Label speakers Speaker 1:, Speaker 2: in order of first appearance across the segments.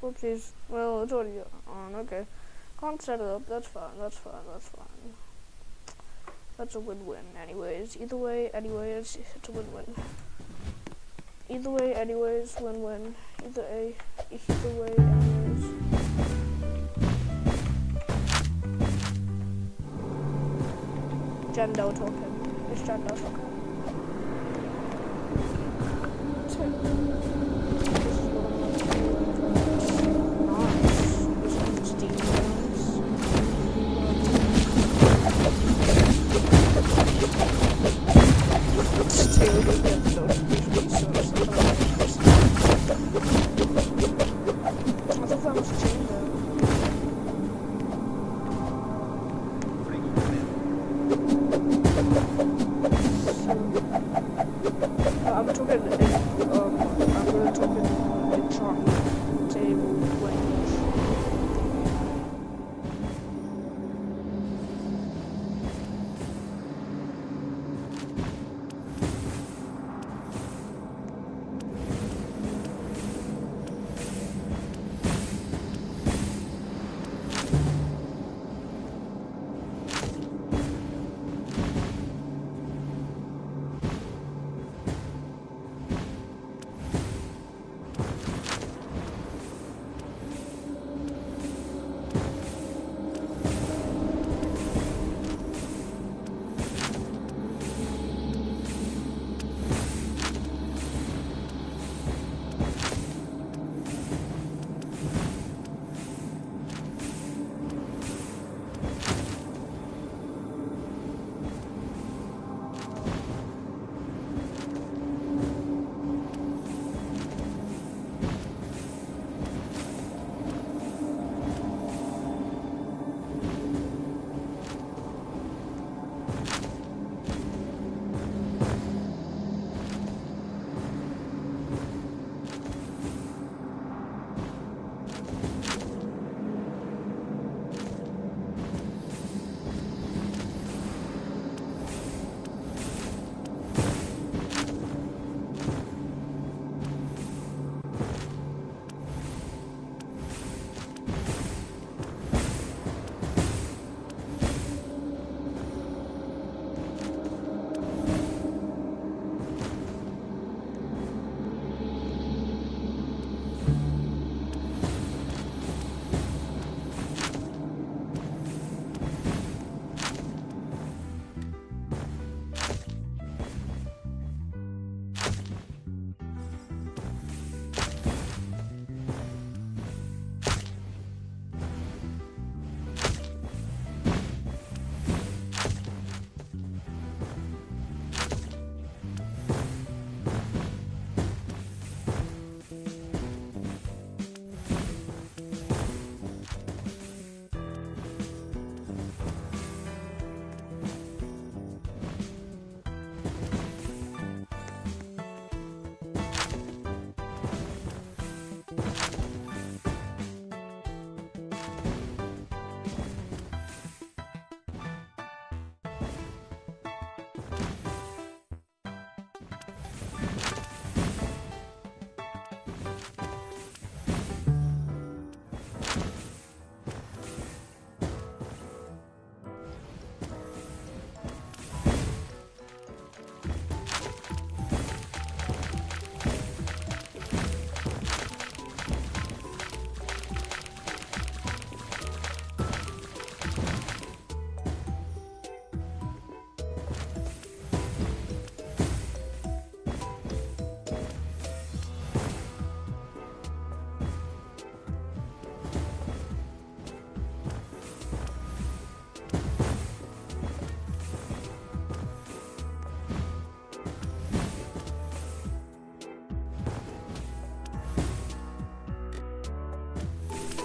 Speaker 1: Whoopsies. Well, it's already on. Okay. Can't set it up. That's fine. That's a win-win anyways. Either way, anyways, it's a win-win. Either way, anyways, win-win. Either way, anyways. Jandel talking. It's Jandel talking.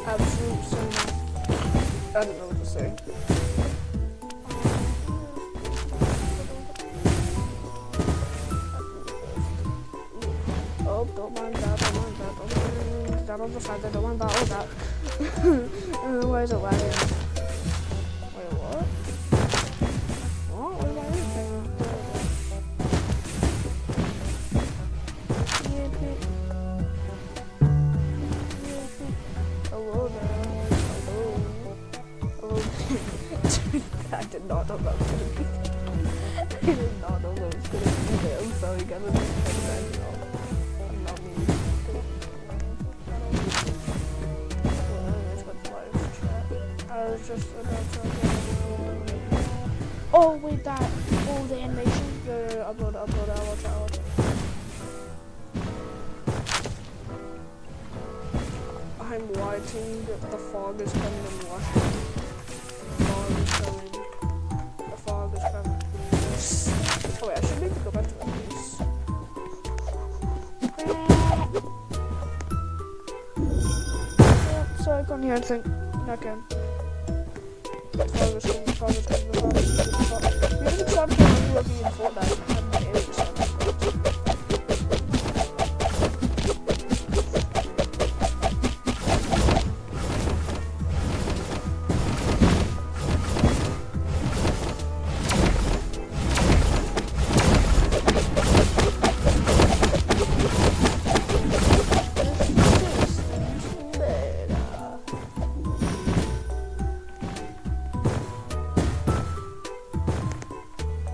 Speaker 1: absolute cinema. I don't know what to say. Oh, don't mind that, don't mind that, don't mind that on the side, don't mind that, oh that. Why is it lagging? Wait, what? What? What is anything? not know that was gonna be. I did not know that was gonna be there. I'm sorry, guys. I'm not me. I was just about to. Oh wait, that. Oh, the animation. Yeah, upload. I'll watch it. I'm watching. The fog is coming and washing. The fog is coming. Oh wait, I should maybe go back to the base. So I can't hear anything. Okay. The fog is coming. You haven't stopped playing Rookie in Fortnite. I'm very excited.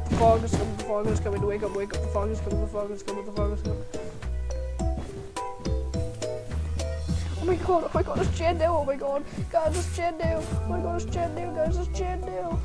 Speaker 1: The fog is coming, wake up, the fog is coming. Oh my god, it's Chandel, oh my god, guys, it's Chandel, oh my god, it's Chandel, guys, it's Chandel.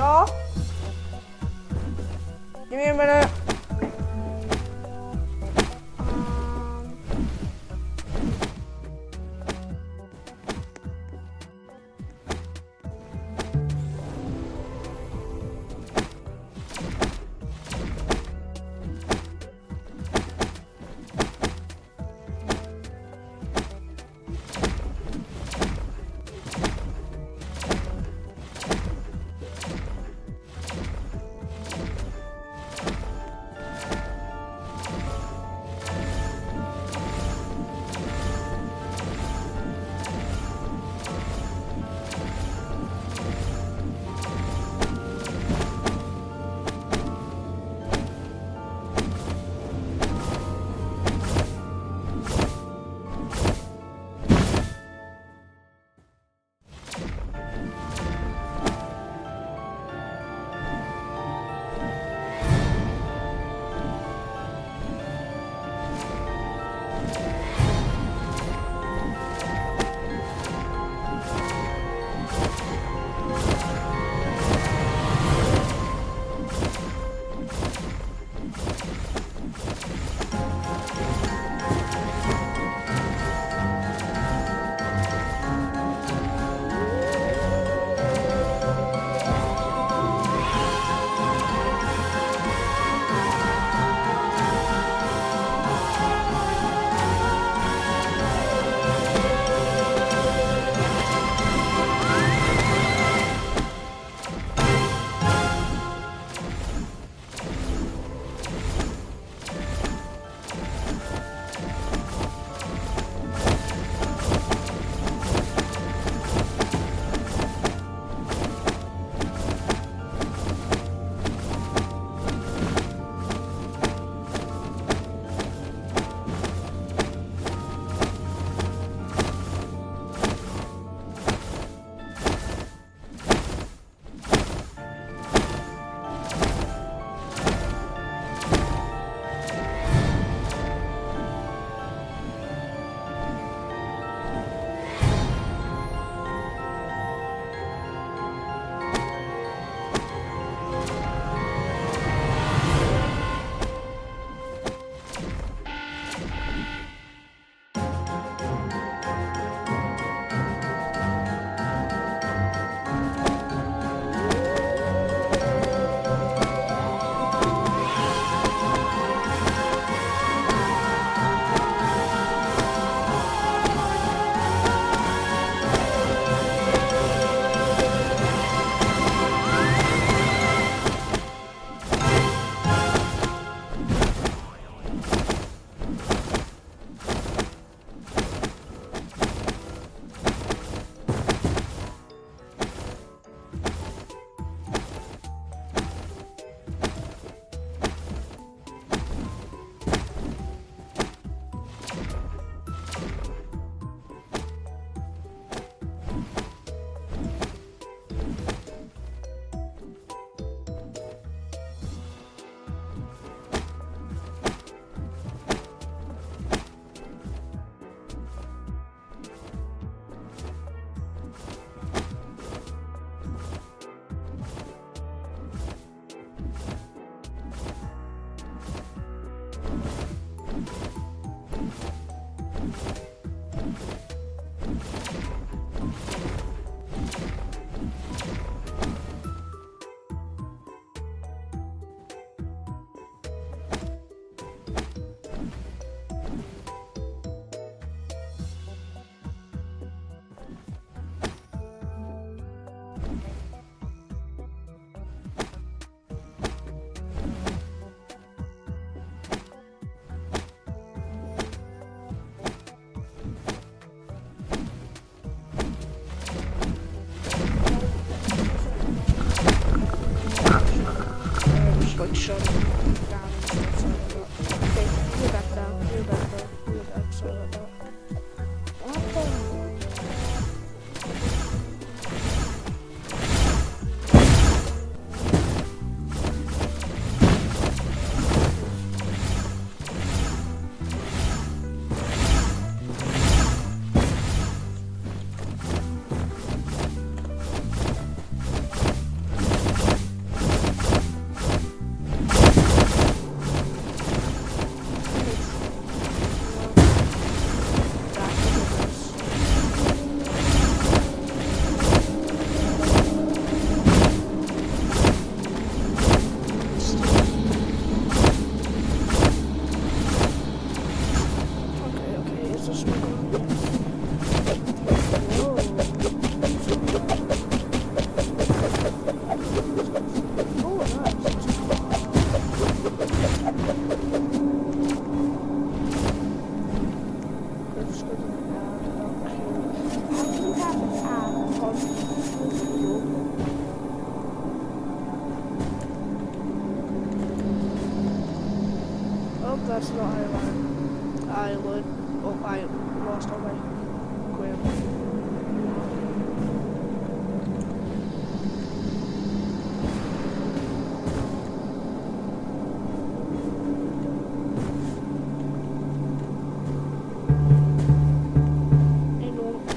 Speaker 1: y'all. Give me a minute.
Speaker 2: shut down and stuff. Sorry about that. Okay, you're back now. You're back now. You're back. Sorry about that. What the?
Speaker 1: Oh, nice. It's good to have. How do you have an app on YouTube? Oh, that's not Ireland. Ireland. Oh, I lost all my grammar.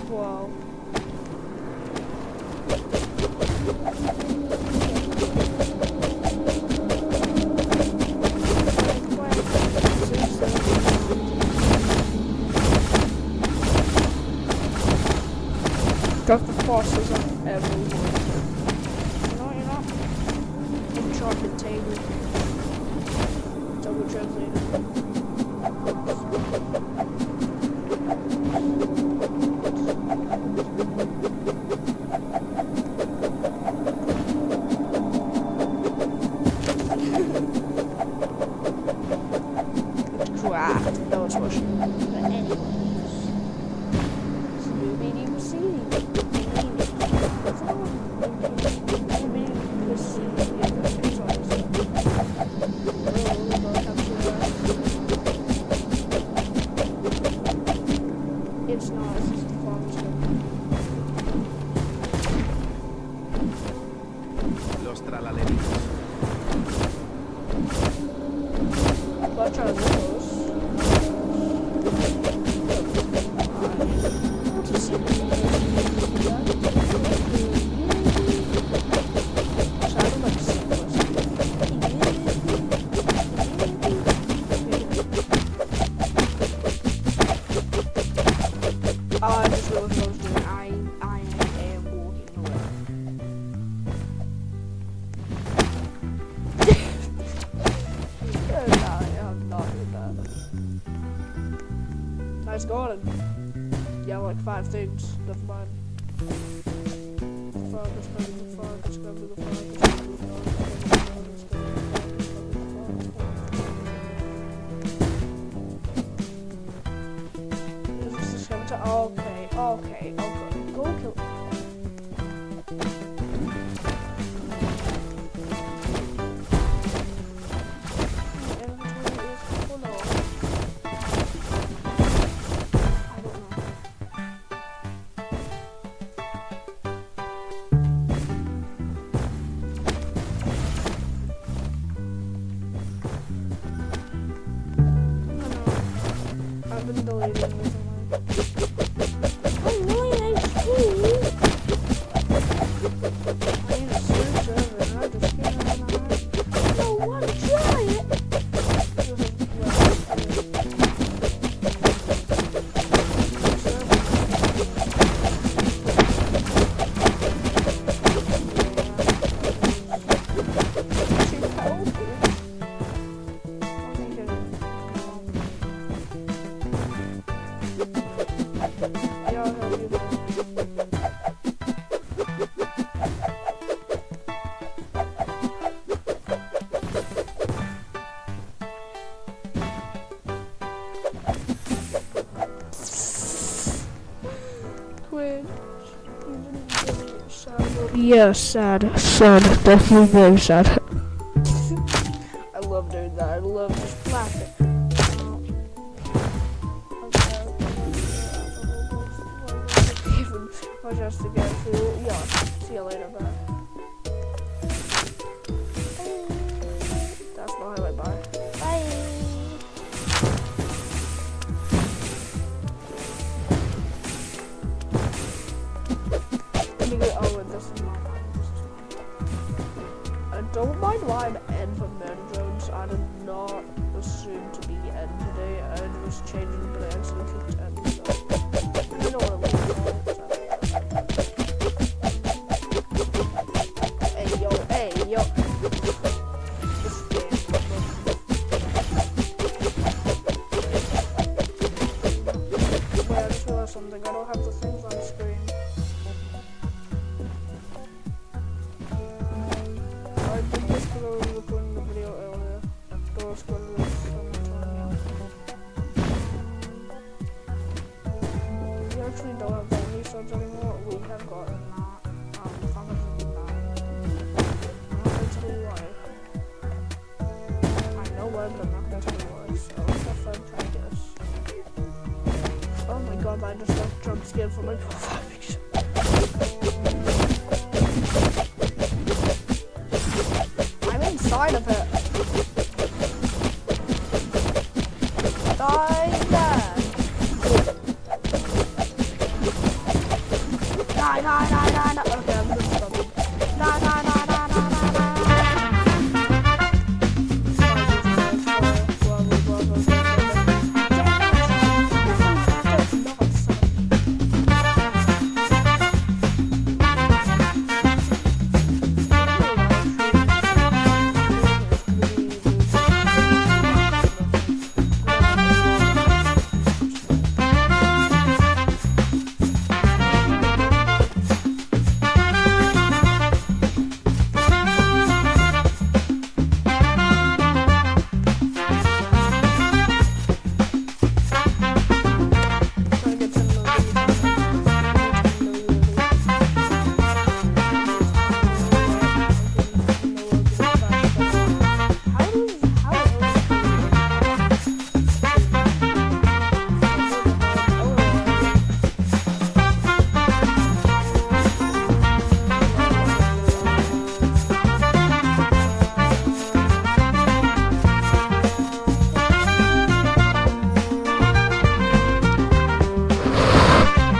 Speaker 1: Wow. Got the forces on everyone. You're not. Enchanted table. Double translated. Craft. That was Russian. But anyways. It's not, it's just a farm
Speaker 3: Los tralaleritos.
Speaker 1: Watch our windows. I just realized what I was doing. I am walking away. No, I'm not doing that. Nice garden. Yeah, like 5 things. Never mind. Okay. Go kill. I've been deleting everything. Yeah, sad, definitely very sad. I love doing that. I love just laughing. I'll just to get through. Yeah, see you later, bye. That's my highlight. Bye. Bye. I don't mind why I'm N for Men Jones. I did not assume to be N today. I was changing, but I accidentally clicked N. So you know what I'm looking for. Hey yo. This game. Wait, I just realized something. I don't have the things on screen. I did this
Speaker 2: forgot we were recording the video earlier. Doris got it from Antonio. We actually don't have that many subs anymore. We have gotten that. If I'm gonna do that. I'm not gonna tell you why. I know why, but I'm not gonna tell you why. So let's have fun, I guess. Oh my god, I just got jump scared for my profile picture. I'm inside of it. Die there. Die. Okay, I'm just stopping. Die.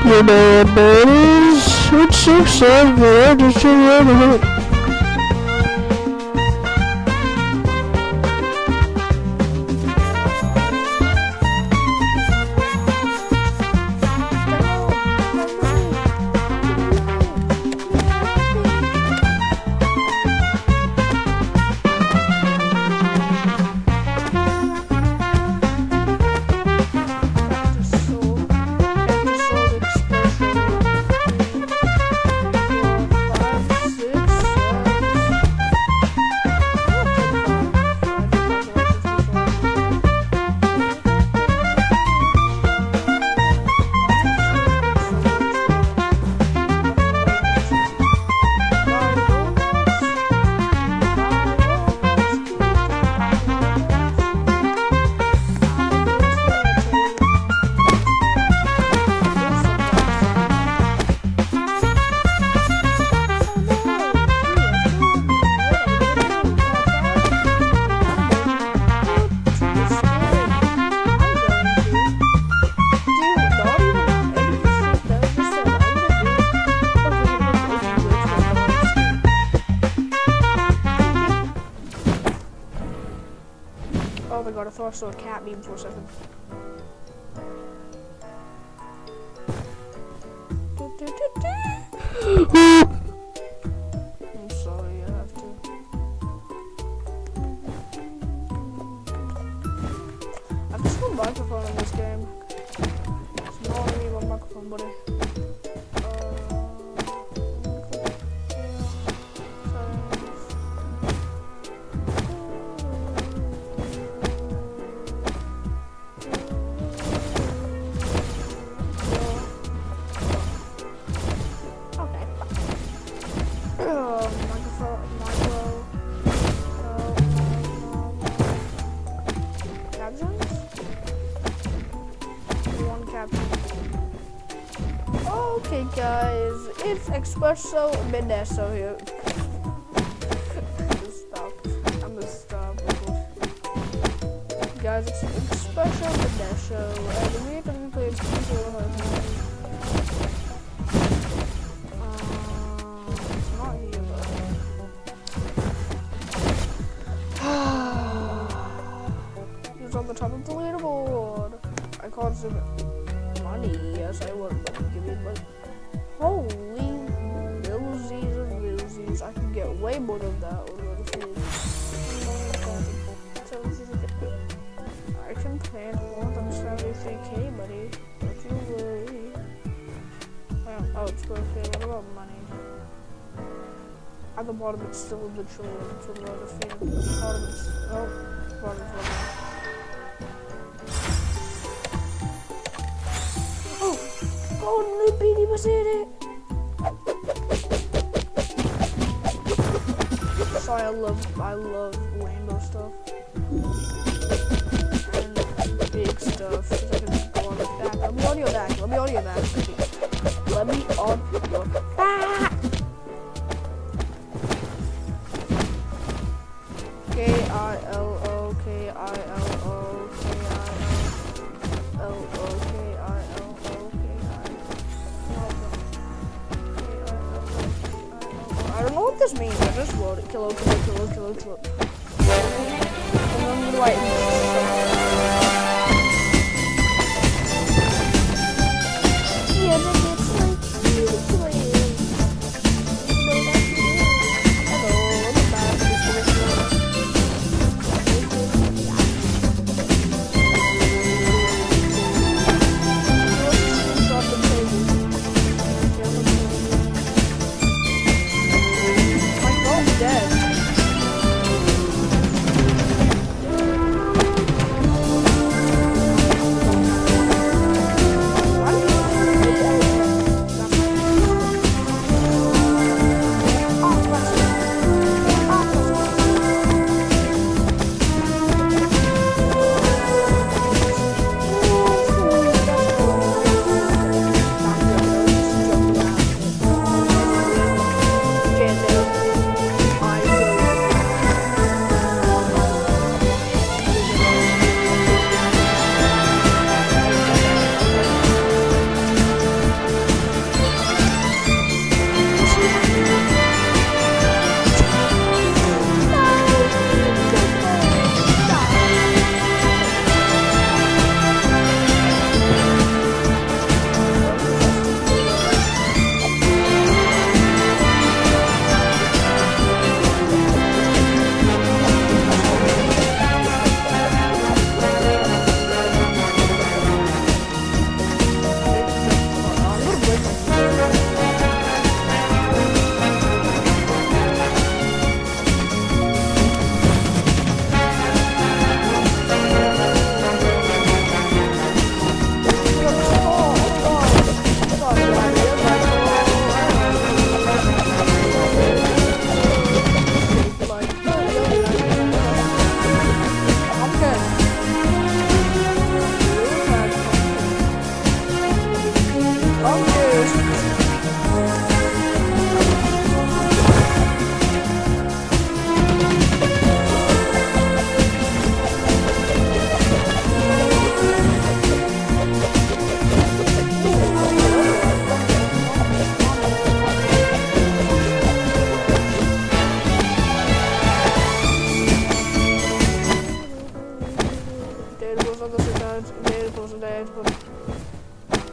Speaker 1: You know what that is? It's 6-7, I just remember it.
Speaker 2: Oh my god, I thought I saw a cat meme for a second. I'm sorry, I have to. I've just got a microphone in this game. It's not really my microphone, buddy. Okay guys, it's Espresso Menesso here. I'm gonna stop. Guys, it's Espresso Menesso, and we're gonna be playing Espresso. It's not here though. It's on the top of the leaderboard. I can't zoom it. Money, yes I would, but give me money. Holy millsies. I can get way more than that. I can plant more than 73k, buddy. Don't you worry. Oh, it's birthday. What about money?
Speaker 1: At the bottom, it's still literally to the right of feet. At the bottom, it's bottom's one. Oh, no, Beanie was in it. Sorry, I love rainbow stuff and big stuff. So I can just go on your back. Let me on your back. Let me on your back. Let me on your back. K-I-L-O, K-I-L-O, K-I-L-O, K-I-L-O, K-I-L-O. I don't know what this means. I just wrote it. Kilo. And then I'm gonna write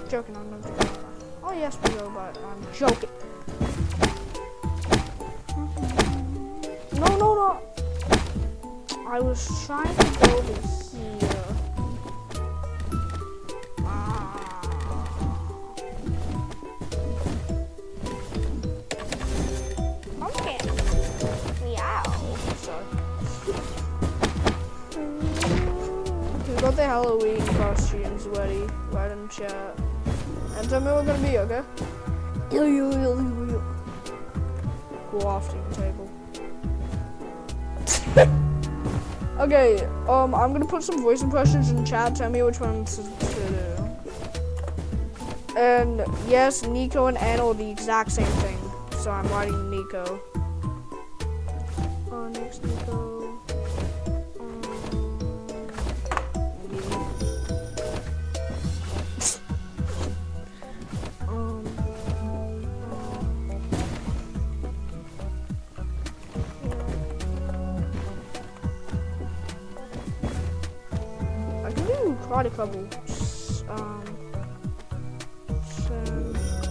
Speaker 1: Joking, I'm not joking. Oh yes, we go, but I'm joking. No. I was trying to go to here. Okay. Meow. Sorry. We got the Halloween costumes ready, right in the chat. And tell me what we're gonna be, okay? Crafting table. Okay, I'm gonna put some voice impressions in the chat. Tell me which ones to do. And yes, Nico and Anna are the exact same thing. So I'm writing Nico. Next Nico. Karate Club.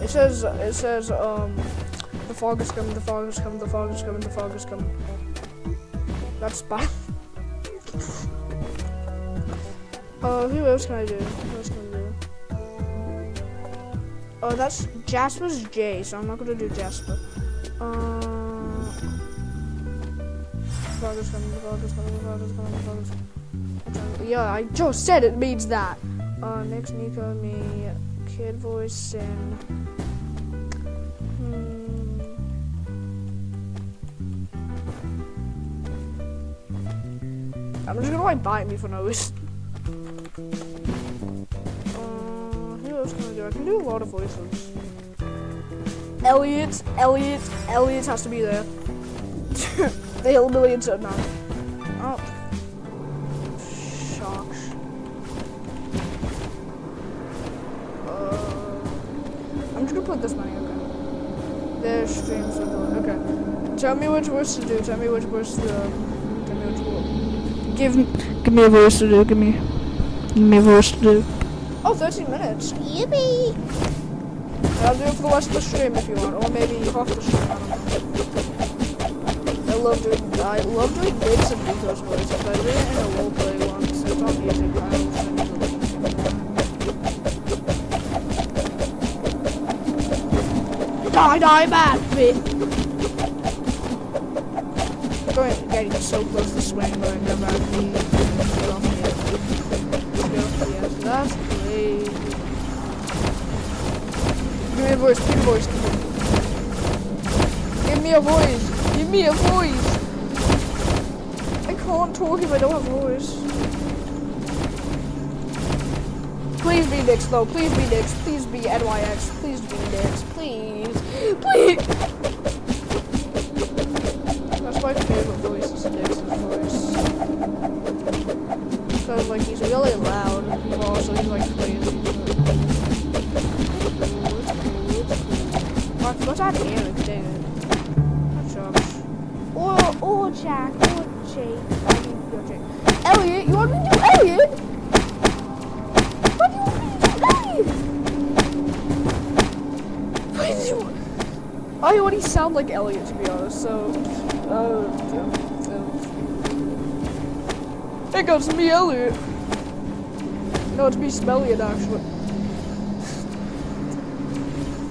Speaker 1: It says the fog is coming, the fog is coming, the fog is coming, the fog is coming. That's bad. Who else can I do? Oh, that's Jasper's J, so I'm not gonna do Jasper.
Speaker 2: father's coming. Yeah, I just said it means that. Next, Nico, me, kid voice, Sin. I'm just gonna like bite me for no reason. Who else can I do? I can do a lot of voices. Elliot has to be there. The hillbilly said no. Oh. Shocks. I'm just gonna put this money, okay. There's streams of the, okay. Tell me which voice to do, tell me which voice to do. Give me a voice to do, give me a voice to do. Oh, 13 minutes. Yippee! I'll do it for the rest of the stream if you want, or maybe half the stream, I don't know. I love doing Diggs and Nico's voices. I did it in a roleplay once, it's on YouTube, I don't think Die, bad bit! Getting so close to swinging, but I never actually get off yes, that's great. Give me a voice, give me a voice. Give me a voice, give me a voice. I can't talk if I don't have a voice. Please be Nix though, please be Nix, please be NYX, please be Nix, please. That's my favorite voice is Nix's voice. Because like he's really loud, but also he's like crazy. What's that Eric, dang it. That's or Jack, or Jake. I mean, go Jake. Elliot, you want me to do Elliot? What do you want me to do Elliot? I already sound like Elliot, to be honest, so... Hey guys, it's me, Elliot. No, it's me, Smelliot, actually.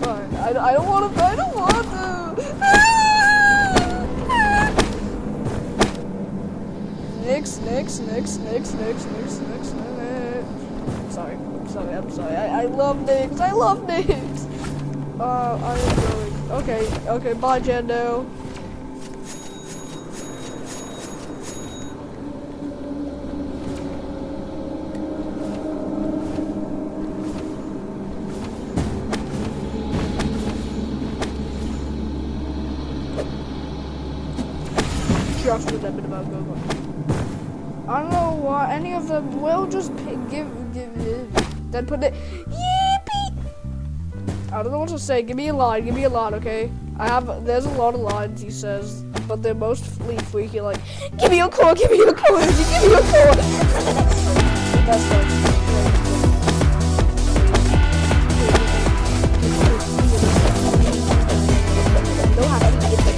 Speaker 2: Fine, I don't want to. Nix. I'm sorry. I love Nix. I am going. Okay, bye, Jendo. Just with that bit about Google. I don't know why any of them will just give then put it yippee. I don't know what to say. Give me a line, okay? There's a lot of lines he says, but they're mostly freaky like give me a core. That's like don't have to get the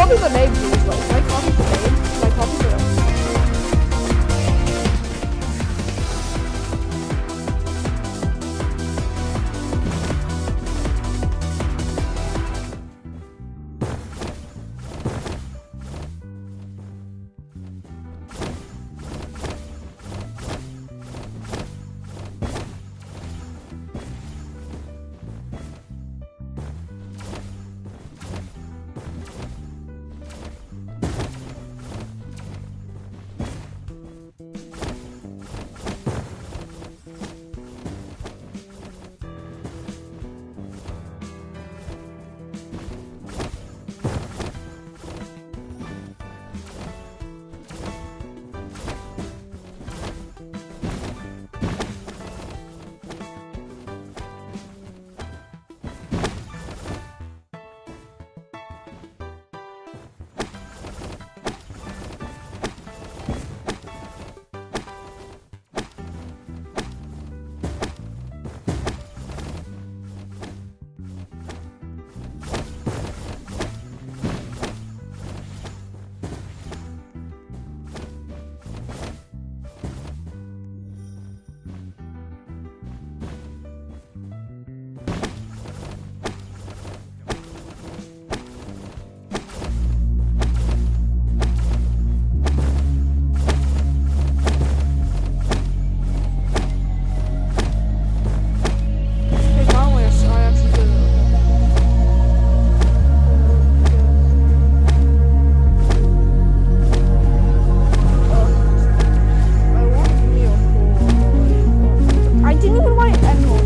Speaker 2: copy the name, please? Like, can I copy the name? Can I copy the name? Hey, finally, I actually did it. I want Neo Core. I didn't even write Emerald.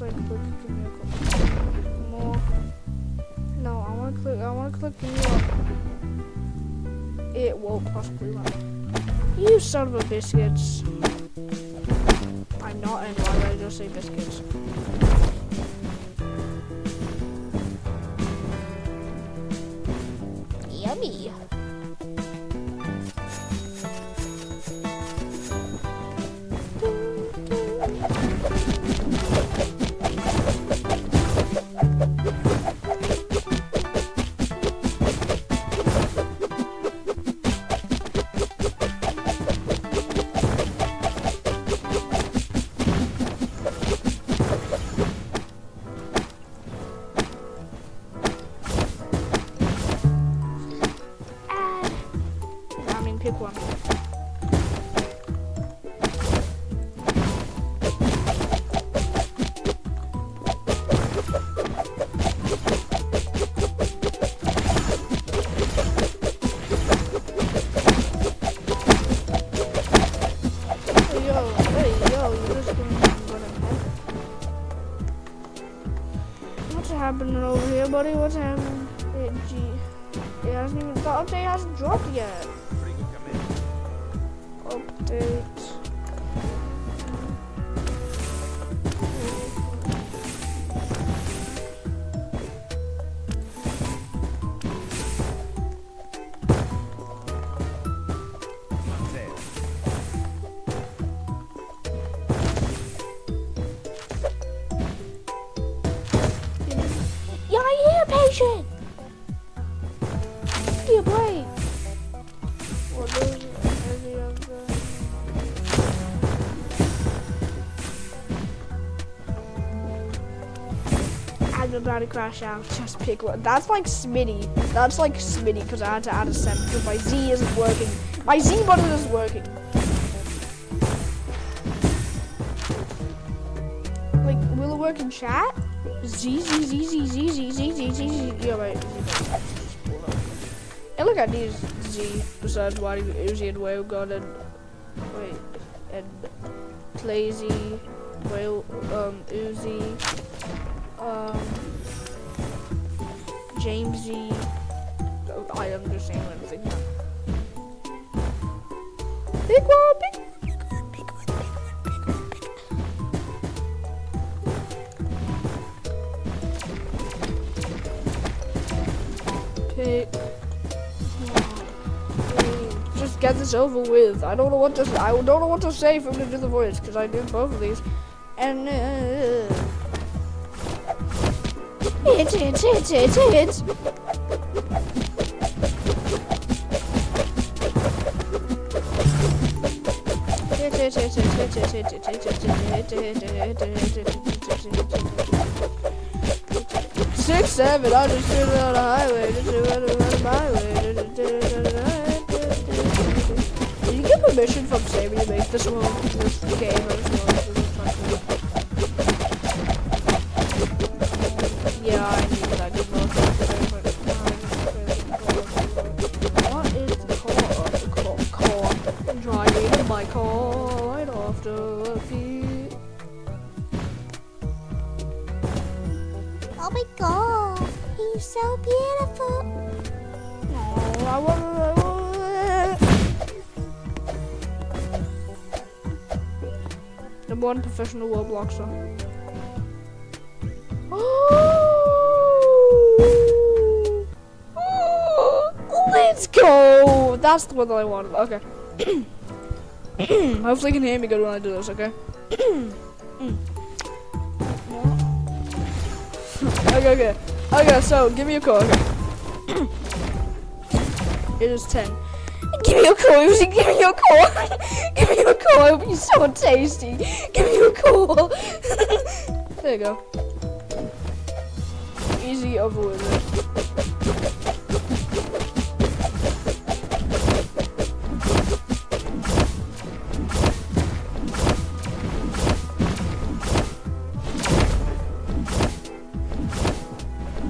Speaker 2: like click give me a couple more. No, I wanna click give me a it won't possibly run. You son of a biscuits. I'm not in, why did I just say biscuits? Yummy. happening over here, buddy? What's happening? It hasn't even, the update hasn't dropped yet. Update.
Speaker 1: Yeah, I hear patient. Yeah, wait.
Speaker 2: Well, those are any of the...
Speaker 1: I'm about to crash out. Just pick one. That's like Smitty. That's like Smitty because I had to add a 7 because my Z isn't working. My Z button isn't working.
Speaker 2: Like, will it work in chat? Z, Z, Z, Z, Z, Z, Z, Z, Z, Z. Yeah, wait.
Speaker 1: And look at these Z besides Waddy, Uzi, and Whale Gun and wait and Plazy, Whale, Uzi, James Z. Oh, I understand what I'm thinking. Big one, big one, big one, big one, big one, big one, big one. Pick. Just get this over with. I don't know what to say. I don't know what to say for him to do the voice because I did both of these. And it's. Six, seven, I just shoot on the highway, just shoot on my way. Did you get permission from Sammy to make this one, this game, or this one? Yeah, I knew that. I did not. What is the car? Driving my car right off the field.
Speaker 4: Oh my god, he's so beautiful.
Speaker 1: Oh, I want. Number one professional Robloxer. Let's go! That's the one that I wanted. Okay. Hopefully you can hear me good when I do this, okay? Okay, so give me a call, okay? It is 10. Give me a call, Uzi, give me a call! Give me a call, it'll be so tasty! Give me a call! There you go. Easy over with it.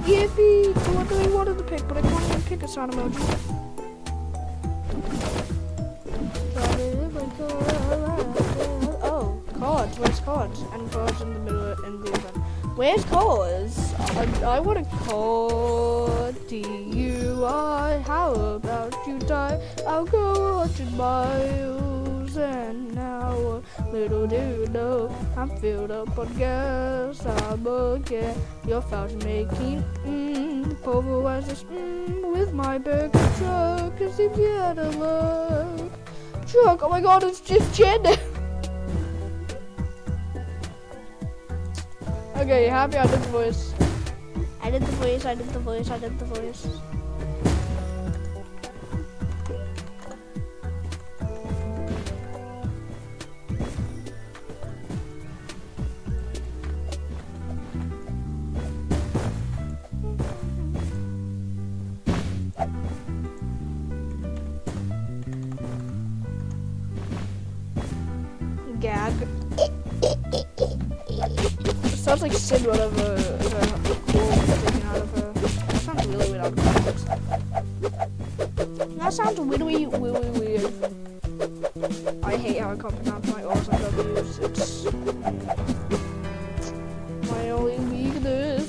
Speaker 1: Yippee! The one that I wanted to pick, but I can't even pick a sound emoji. Oh, cards. Where's cards? And cards in the middle in the event. Where's cards? I want a card. DUI. How about you die? I'll go 100 miles and now little do you know I'm filled up on gas. I'm again your fountain making pulverizes with my burger truck. Cause if you had a luck truck, oh my god, it's just Jen. Okay, you happy? I did the voice. I did the voice. Gag. Sounds like Sid out of a taken out of a. That sounds really weird out of context. That sounds really weird. I hate how I can't pronounce my R's and W's. It's my only weakness.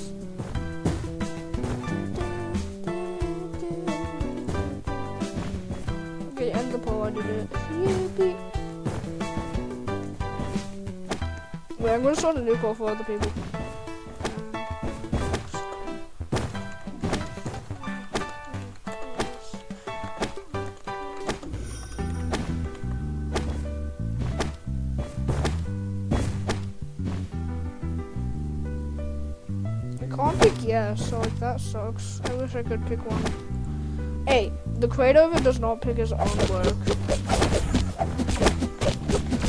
Speaker 2: gonna start a new call for other people. I can't pick yes, so like that sucks. I wish I could pick one. Hey, the creator does not pick his own work.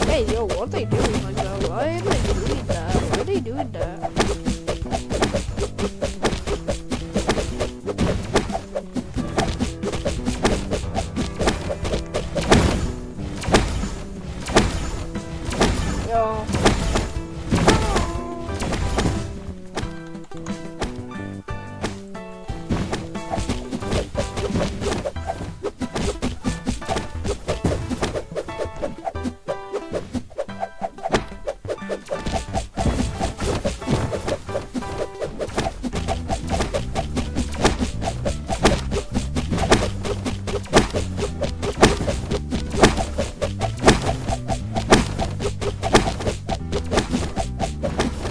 Speaker 2: Hey, yo, what are they doing like that? Why are they doing that? Why are they doing that? Yo.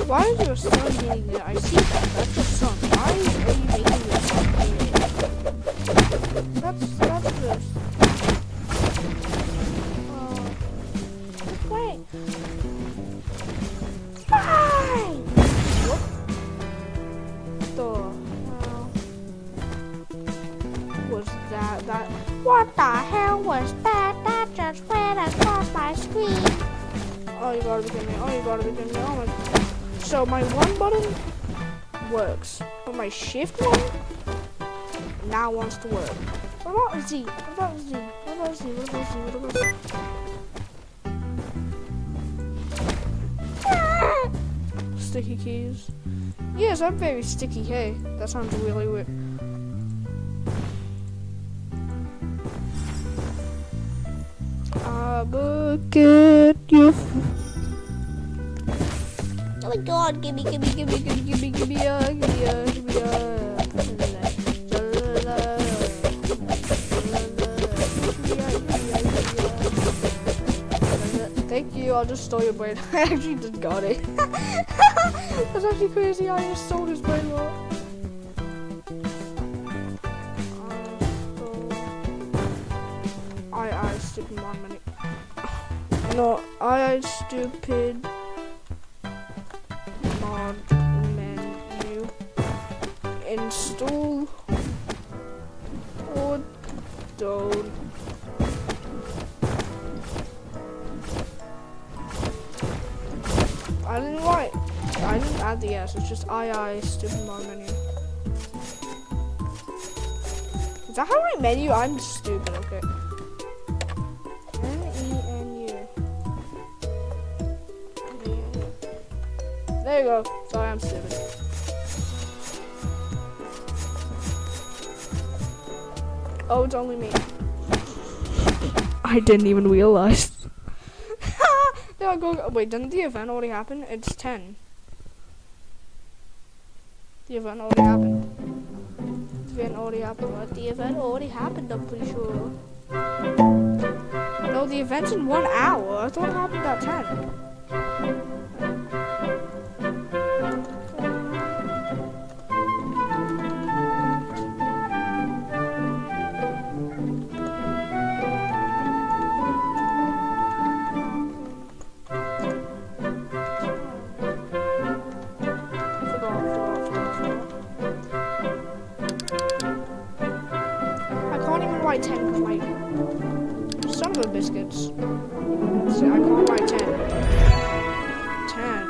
Speaker 2: Why is your son getting it? I see that. That's your son. Why are you making your son get it? That's this. Wait. Why? What the hell was that?
Speaker 4: What the hell was that? That just went across my screen.
Speaker 2: Oh, you gotta be kidding me. Oh, you gotta be kidding me. Oh my. So my one button works, but my shift one now wants to work. What about Z? What about Z? What about Z? What about Z? What about Z? Sticky keys. Yes, I'm very sticky. Hey, that sounds really weird. Look at you.
Speaker 4: Oh my god, gimme.
Speaker 2: Give me a. Thank you, I'll just stole your brain. I actually just got it. That's actually crazy, I just stole his brain roll. I stupid mod menu. No, I stupid mod menu. Install or don't. I didn't add the S, it's just I stupid mod menu. Is that how I menu? I'm stupid, okay. MENU. There you go. Sorry, I'm stupid. Oh, it's only me. I didn't even realize. There I go. Wait, didn't the event already happen? It's 10. The event already happened. The event already happened. What? The event already happened, I'm pretty sure. No, the event's in 1 hour. I thought it happened at 10. I can't even write 10 because my son of a biscuits. See, I can't write 10. 10.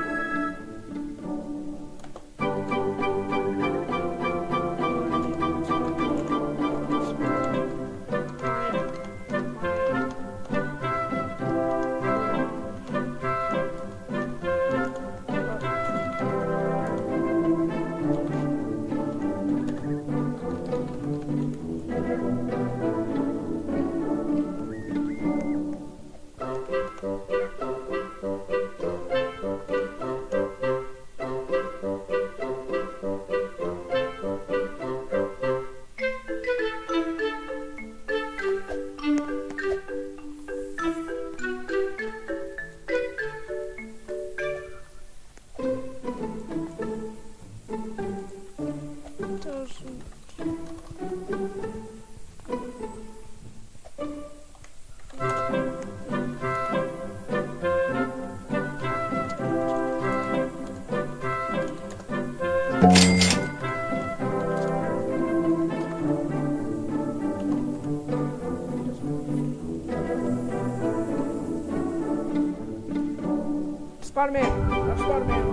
Speaker 2: Spider-Man. Spider-Man.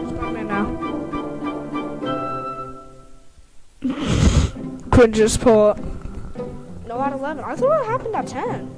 Speaker 2: Spider-Man now. Cringes part. No, at 11. I thought it happened at 10.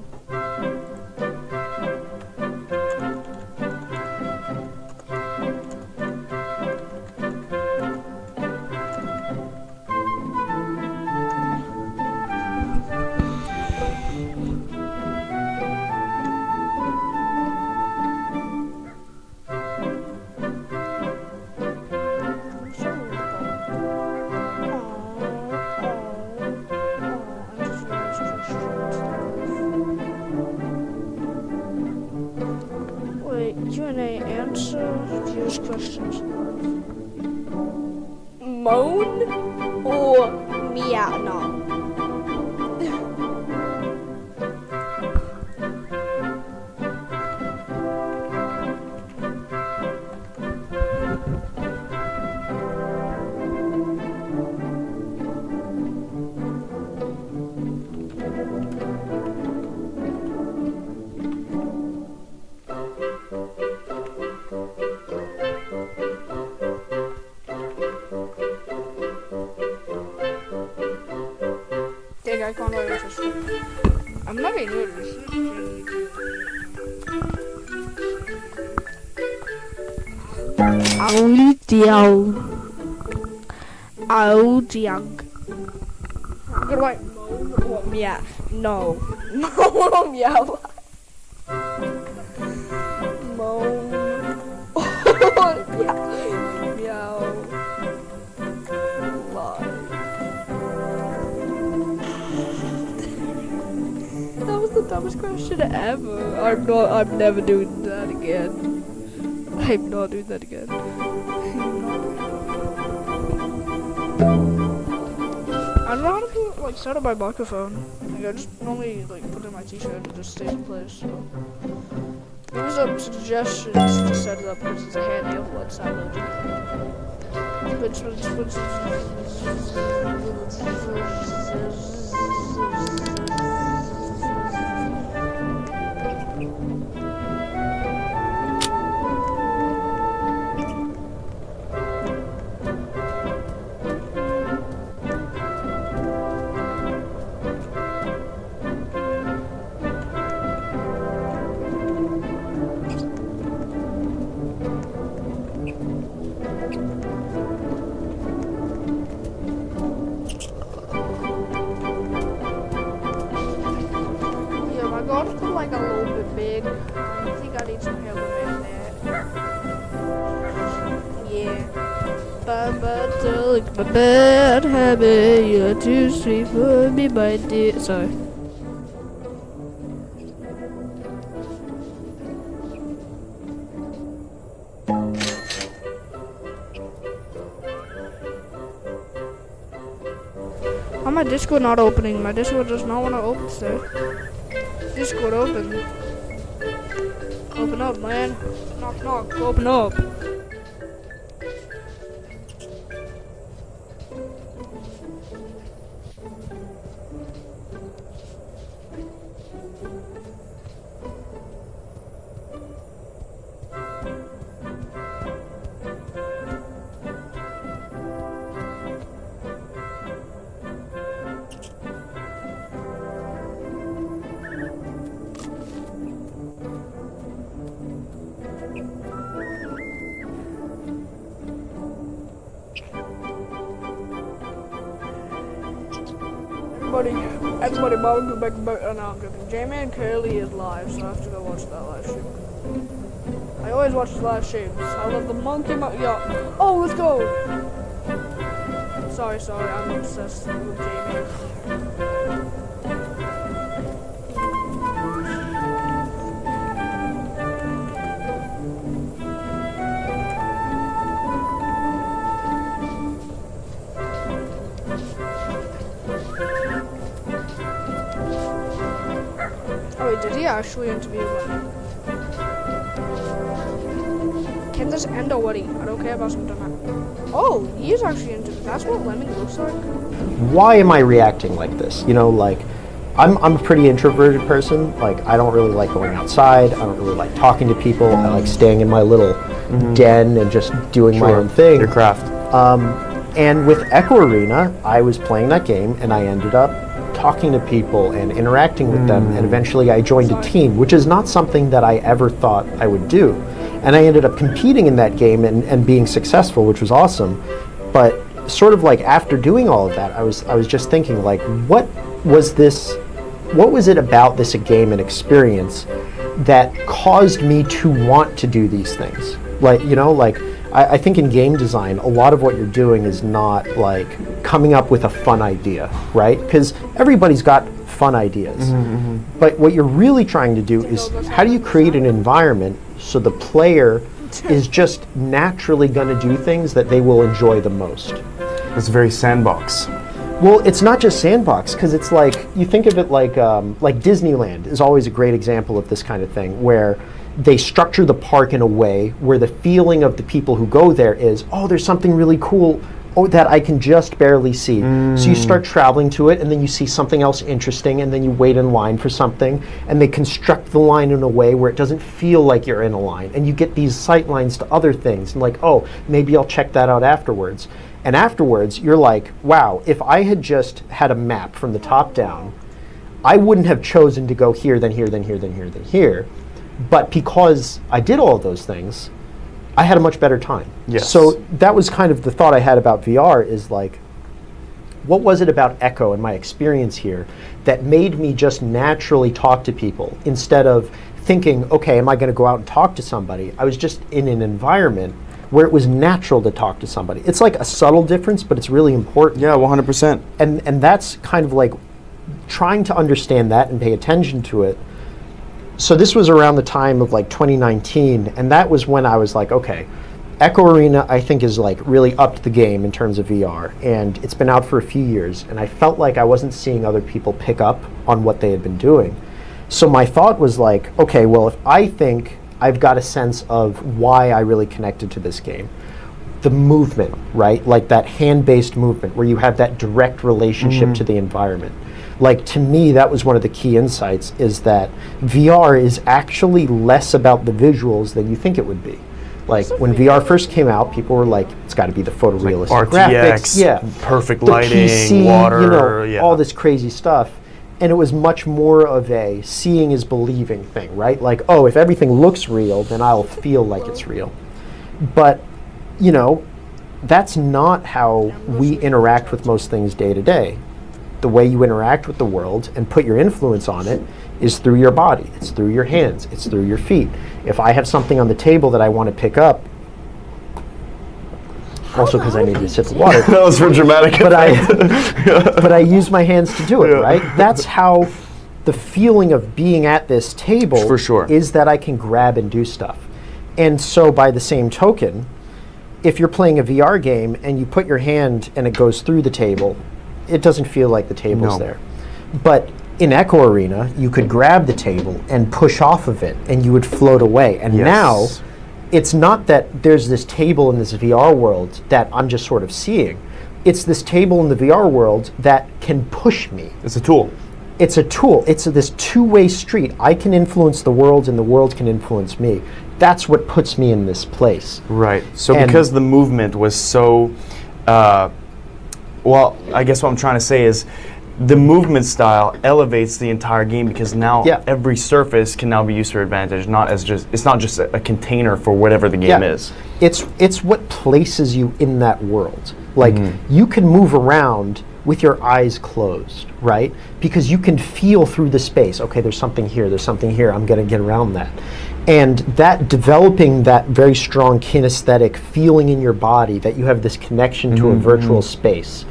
Speaker 2: Q&A answer viewers questions. Moan or meow? No. I can't wait for this. I'm not even doing this. Audio. I'm gonna write moan or meow. No. Moan or meow. Moan or meow. Meow. That was the dumbest question ever. I'm never doing that again. I'm not doing that again. I don't know how to like set up my microphone. Like I just normally like put it in my t-shirt and it just stays in place. So give me some suggestions to set it up because it's a handheld one sound. Like a little bit big. I think I need some help in there. Yeah. But like my bad habit, you're too sweet for me, my dear. Sorry. Why my Discord not opening? My Discord does not want to open, sir. Discord open. Open up, man. Knock, knock. Open up. Everybody, Bob, go back. No, I'm joking. J-Man Curly is live, so I have to go watch that live stream. I always watch his live streams. I love the monkey. Yeah. Oh, let's go. Sorry. I'm obsessed with J-Man. Did he actually interview him? can this end already? I don't care about some drama. Oh, he is actually into it. That's what Lemming looks like.
Speaker 5: Why am I reacting like this? You know, like, I'm a pretty introverted person. Like, I don't really like going outside. I don't really like talking to people. I like staying in my little den and just doing my own thing.
Speaker 6: Your craft.
Speaker 5: And with Echo Arena, I was playing that game and I ended up talking to people and interacting with them, and eventually I joined a team, which is not something that I ever thought I would do. And I ended up competing in that game and being successful, which was awesome. But sort of like after doing all of that, I was just thinking, like, what was it about this game and experience that caused me to want to do these things? Like, you know, like, I think in game design, a lot of what you're doing is not like coming up with a fun idea, right? Because everybody's got fun ideas. But what you're really trying to do is, how do you create an environment so the player is just naturally going to do things that they will enjoy the most?
Speaker 6: It's very sandbox.
Speaker 5: Well, it's not just sandbox, because it's like, you think of it like Disneyland is always a great example of this kind of thing, where they structure the park in a way where the feeling of the people who go there is, oh, there's something really cool that I can just barely see. So you start traveling to it, and then you see something else interesting, and then you wait in line for something, and they construct the line in a way where it doesn't feel like you're in a line, and you get these sight lines to other things, and like, oh, maybe I'll check that out afterwards. And afterwards, you're like, wow, if I had just had a map from the top down, I wouldn't have chosen to go here, then here, then here, then here, then here. But because I did all of those things, I had a much better time.
Speaker 6: Yes.
Speaker 5: So that was kind of the thought I had about VR, is like, what was it about Echo and my experience here that made me just naturally talk to people instead of thinking, okay, am I going to go out and talk to somebody? I was just in an environment where it was natural to talk to somebody. It's like a subtle difference, but it's really important.
Speaker 6: Yeah, 100%.
Speaker 5: And that's kind of like trying to understand that and pay attention to it. So this was around the time of like 2019, and that was when I was like, okay, Echo Arena I think is like really upped the game in terms of VR, and it's been out for a few years, and I felt like I wasn't seeing other people pick up on what they had been doing. So my thought was like, okay, well, if I think I've got a sense of why I really connected to this game, the movement, right? Like that hand-based movement where you have that direct relationship to the environment. Like, to me, that was one of the key insights, is that VR is actually less about the visuals than you think it would be. Like, when VR first came out, people were like, it's got to be the photorealistic graphics. Yeah.
Speaker 6: Perfect
Speaker 5: The
Speaker 6: lighting,
Speaker 5: PC,
Speaker 6: water,
Speaker 5: you know,
Speaker 6: yeah.
Speaker 5: all this crazy stuff. And it was much more of a seeing is believing thing, right? Like, oh, if everything looks real, then I'll feel like it's real. But, you know, that's not how we interact with most things day to day. The way you interact with the world and put your influence on it is through your body. It's through your hands. It's through your feet. If I have something on the table that I want to pick up, also because I need a sip of water.
Speaker 6: That was for dramatic
Speaker 5: but
Speaker 6: effect.
Speaker 5: I use my hands to do it, right? That's how the feeling of being at this table
Speaker 6: For sure.
Speaker 5: is, that I can grab and do stuff. And so by the same token, if you're playing a VR game and you put your hand and it goes through the table, it doesn't feel like the table's
Speaker 6: No.
Speaker 5: there. But in Echo Arena, you could grab the table and push off of it, and you would float away. And
Speaker 6: Yes.
Speaker 5: now, it's not that there's this table in this VR world that I'm just sort of seeing. It's this table in the VR world that can push me.
Speaker 6: It's a tool.
Speaker 5: It's a tool. It's this two-way street. I can influence the world, and the world can influence me. That's what puts me in this place.
Speaker 6: Right. So
Speaker 5: And-
Speaker 6: because the movement was so, well, I guess what I'm trying to say is the movement style elevates the entire game, because now
Speaker 5: Yeah.
Speaker 6: every surface can now be used to your advantage. It's not just a container for whatever the game is.
Speaker 5: It's what places you in that world. Like, you can move around with your eyes closed, right? Because you can feel through the space. Okay, there's something here, I'm gonna get around that. And that developing that very strong kinesthetic feeling in your body that you have this connection to a virtual space,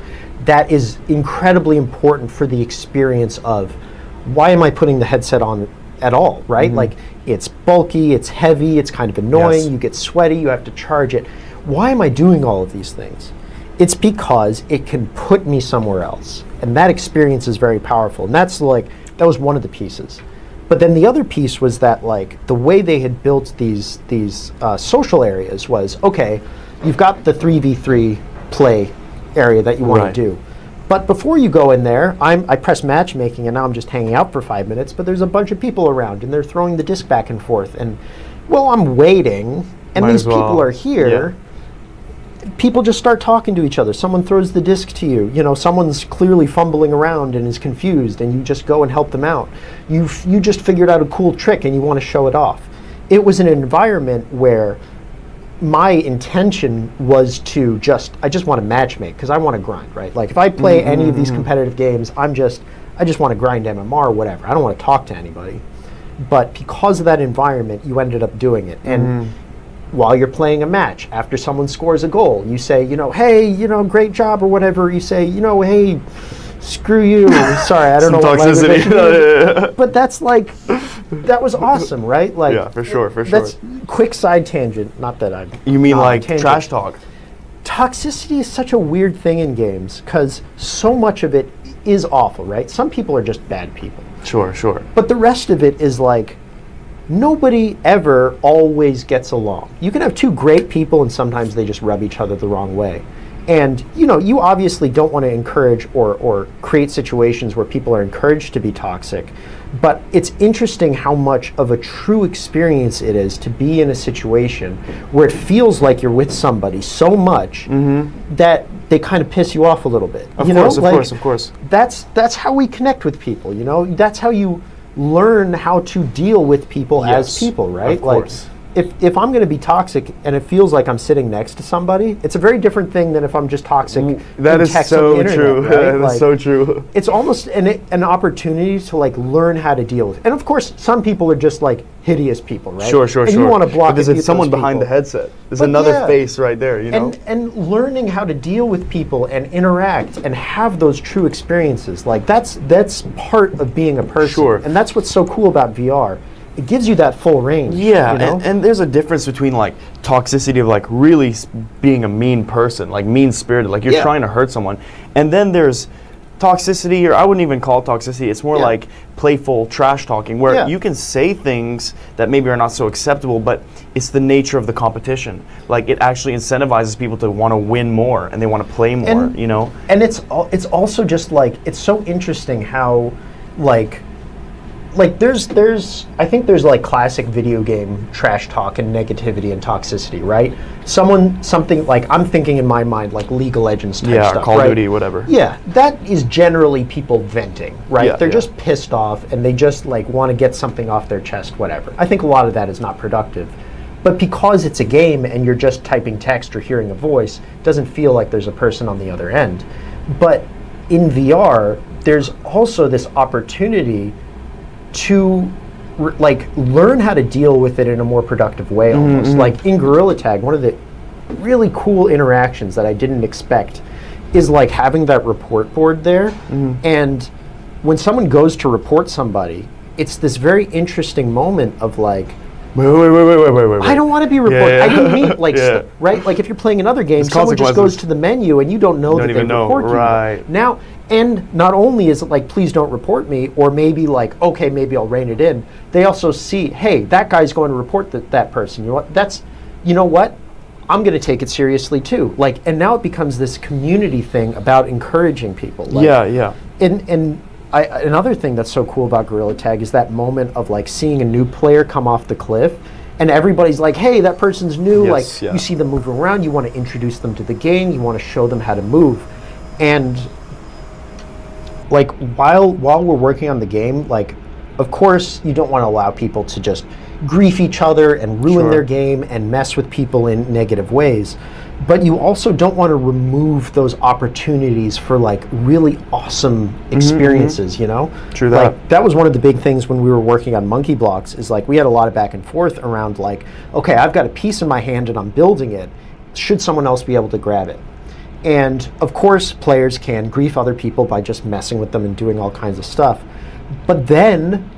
Speaker 5: that is incredibly important for the experience of, why am I putting the headset on at all, right? Like, it's bulky, it's heavy, it's kind of annoying,
Speaker 6: Yes.
Speaker 5: you get sweaty, you have to charge it. Why am I doing all of these things? It's because it can put me somewhere else. And that experience is very powerful. And that's like, that was one of the pieces. But then the other piece was that like the way they had built these social areas was, okay, you've got the 3v3 play area that you want
Speaker 6: Right.
Speaker 5: to do. But before you go in there, I press matchmaking and now I'm just hanging out for 5 minutes, but there's a bunch of people around and they're throwing the disc back and forth. And, well, I'm waiting and
Speaker 6: Might
Speaker 5: these
Speaker 6: as well.
Speaker 5: people are here. People just start talking to each other. Someone throws the disc to you. You know, someone's clearly fumbling around and is confused and you just go and help them out. You just figured out a cool trick and you want to show it off. It was an environment where my intention was to I just want to matchmake because I want to grind, right? Like if I play any of these competitive games, I just want to grind MMR or whatever. I don't want to talk to anybody. But because of that environment, you ended up doing it. And while you're playing a match, after someone scores a goal, you say, you know, hey, you know, great job or whatever. You say, you know, hey, screw you. Sorry, I don't know what language I should use. But that's like, that was awesome, right? Like,
Speaker 6: Yeah, for sure.
Speaker 5: That's quick side tangent. Not that I'm.
Speaker 6: You mean like
Speaker 5: tangent.
Speaker 6: trash talk?
Speaker 5: Toxicity is such a weird thing in games because so much of it is awful, right? Some people are just bad people.
Speaker 6: Sure.
Speaker 5: But the rest of it is like, nobody ever always gets along. You can have two great people and sometimes they just rub each other the wrong way. And you know, you obviously don't want to encourage or create situations where people are encouraged to be toxic. But it's interesting how much of a true experience it is to be in a situation where it feels like you're with somebody so much that they kind of piss you off a little bit.
Speaker 6: Of course.
Speaker 5: That's how we connect with people, you know? That's how you learn how to deal with people as
Speaker 6: Yes,
Speaker 5: people, right?
Speaker 6: of course.
Speaker 5: Like if I'm going to be toxic and it feels like I'm sitting next to somebody, it's a very different thing than if I'm just toxic.
Speaker 6: That
Speaker 5: in
Speaker 6: is
Speaker 5: text on
Speaker 6: so
Speaker 5: the internet,
Speaker 6: true.
Speaker 5: right?
Speaker 6: That is
Speaker 5: Like,
Speaker 6: so true.
Speaker 5: it's almost an opportunity to like learn how to deal with it. And of course, some people are just like hideous people, right?
Speaker 6: Sure.
Speaker 5: And you want to block.
Speaker 6: But there's
Speaker 5: and mute
Speaker 6: someone
Speaker 5: those
Speaker 6: behind the
Speaker 5: people.
Speaker 6: headset. There's
Speaker 5: But
Speaker 6: another
Speaker 5: yeah.
Speaker 6: face right there. You know.
Speaker 5: And learning how to deal with people and interact and have those true experiences, like that's part of being a person.
Speaker 6: Sure.
Speaker 5: And that's what's so cool about VR. It gives you that full range.
Speaker 6: Yeah,
Speaker 5: you know?
Speaker 6: and there's a difference between like toxicity of like really being a mean person, like mean-spirited, like you're
Speaker 5: Yeah.
Speaker 6: trying to hurt someone, and then there's toxicity, or I wouldn't even call it toxicity. It's more
Speaker 5: Yeah.
Speaker 6: like playful trash talking, where
Speaker 5: Yeah.
Speaker 6: you can say things that maybe are not so acceptable, but it's the nature of the competition. Like it actually incentivizes people to want to win more and they want to play more.
Speaker 5: And-
Speaker 6: You know.
Speaker 5: And it's also just like, it's so interesting how like there's I think there's like classic video game trash talk and negativity and toxicity, right? Something like, I'm thinking in my mind like League of Legends type
Speaker 6: Yeah,
Speaker 5: stuff,
Speaker 6: Call of
Speaker 5: right?
Speaker 6: Duty, whatever.
Speaker 5: Yeah, that is generally people venting, right?
Speaker 6: Yeah,
Speaker 5: They're
Speaker 6: yeah.
Speaker 5: just pissed off and they just like want to get something off their chest, whatever. I think a lot of that is not productive. But because it's a game and you're just typing text or hearing a voice, it doesn't feel like there's a person on the other end. But in VR, there's also this opportunity to like learn how to deal with it in a more productive way almost. Like in Gorilla Tag, one of the really cool interactions that I didn't expect is like having that report board there. And when someone goes to report somebody, it's this very interesting moment of like,
Speaker 6: Wait.
Speaker 5: I don't want to be reported.
Speaker 6: Yeah,
Speaker 5: I didn't mean like
Speaker 6: yeah.
Speaker 5: right. Like if you're playing another game,
Speaker 6: There's
Speaker 5: someone just goes
Speaker 6: consequences.
Speaker 5: to the menu and you don't know
Speaker 6: Don't
Speaker 5: that they
Speaker 6: even know,
Speaker 5: report you.
Speaker 6: right.
Speaker 5: Now, and not only is it like, please don't report me, or maybe like, okay, maybe I'll rein it in. They also see, hey, that guy's going to report that person. You know what? I'm going to take it seriously too. Like, and now it becomes this community thing about encouraging people. Like,
Speaker 6: Yeah.
Speaker 5: and another thing that's so cool about Gorilla Tag is that moment of like seeing a new player come off the cliff and everybody's like, hey, that person's new.
Speaker 6: Yes,
Speaker 5: Like
Speaker 6: yeah.
Speaker 5: you see them move around, you want to introduce them to the game, you want to show them how to move. And like while we're working on the game, like of course you don't want to allow people to just grief each other and ruin
Speaker 6: Sure.
Speaker 5: their game and mess with people in negative ways. But you also don't want to remove those opportunities for like really awesome experiences, you know?
Speaker 6: True
Speaker 5: Like
Speaker 6: that.
Speaker 5: that was one of the big things when we were working on Monkey Blocks is like we had a lot of back and forth around like, okay, I've got a piece in my hand and I'm building it. Should someone else be able to grab it? And of course, players can grief other people by just messing with them and doing all kinds of stuff. But then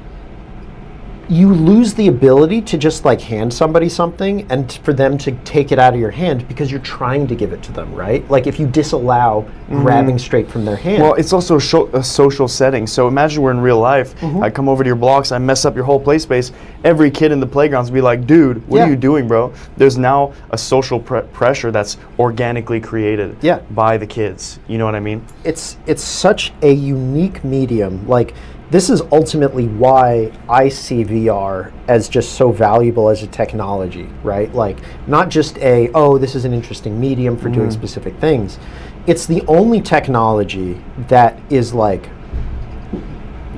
Speaker 5: you lose the ability to just like hand somebody something and for them to take it out of your hand because you're trying to give it to them, right? Like if you disallow grabbing straight from their hand.
Speaker 6: Well, it's also a social setting. So imagine we're in real life. I come over to your blocks, I mess up your whole play space. Every kid in the playgrounds will be like, dude, what are you doing, bro? There's now a social pressure that's organically created by the kids. You know what I mean?
Speaker 5: It's such a unique medium. Like, this is ultimately why I see VR as just so valuable as a technology, right? Like, not just this is an interesting medium for doing specific things. It's the only technology that is like,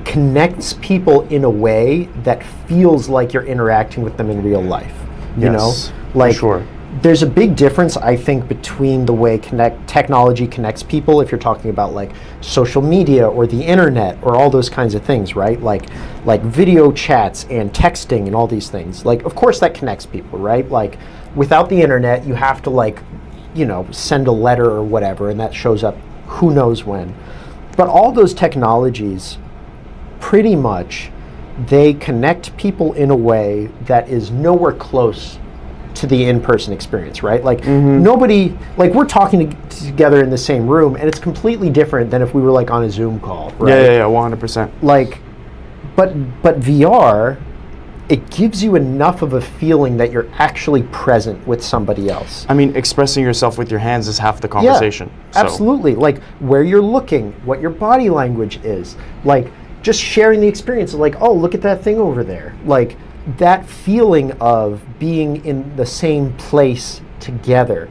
Speaker 5: connects people in a way that feels like you're interacting with them in real life. You know? Like,
Speaker 6: sure.
Speaker 5: There's a big difference, I think, between the way technology connects people, if you're talking about like social media or the internet or all those kinds of things, right? Like video chats and texting and all these things. Like, of course that connects people, right? Like, without the internet, you have to like, send a letter or whatever, and that shows up who knows when. But all those technologies, pretty much, they connect people in a way that is nowhere close to the in-person experience, right? Like nobody, like we're talking together in the same room, and it's completely different than if we were like on a Zoom call, right?
Speaker 6: Yeah, 100%.
Speaker 5: Like, but VR, it gives you enough of a feeling that you're actually present with somebody else.
Speaker 6: I mean, expressing yourself with your hands is half the conversation.
Speaker 5: Yeah, absolutely. Like where you're looking, what your body language is, like just sharing the experience of like, oh, look at that thing over there. Like, that feeling of being in the same place together,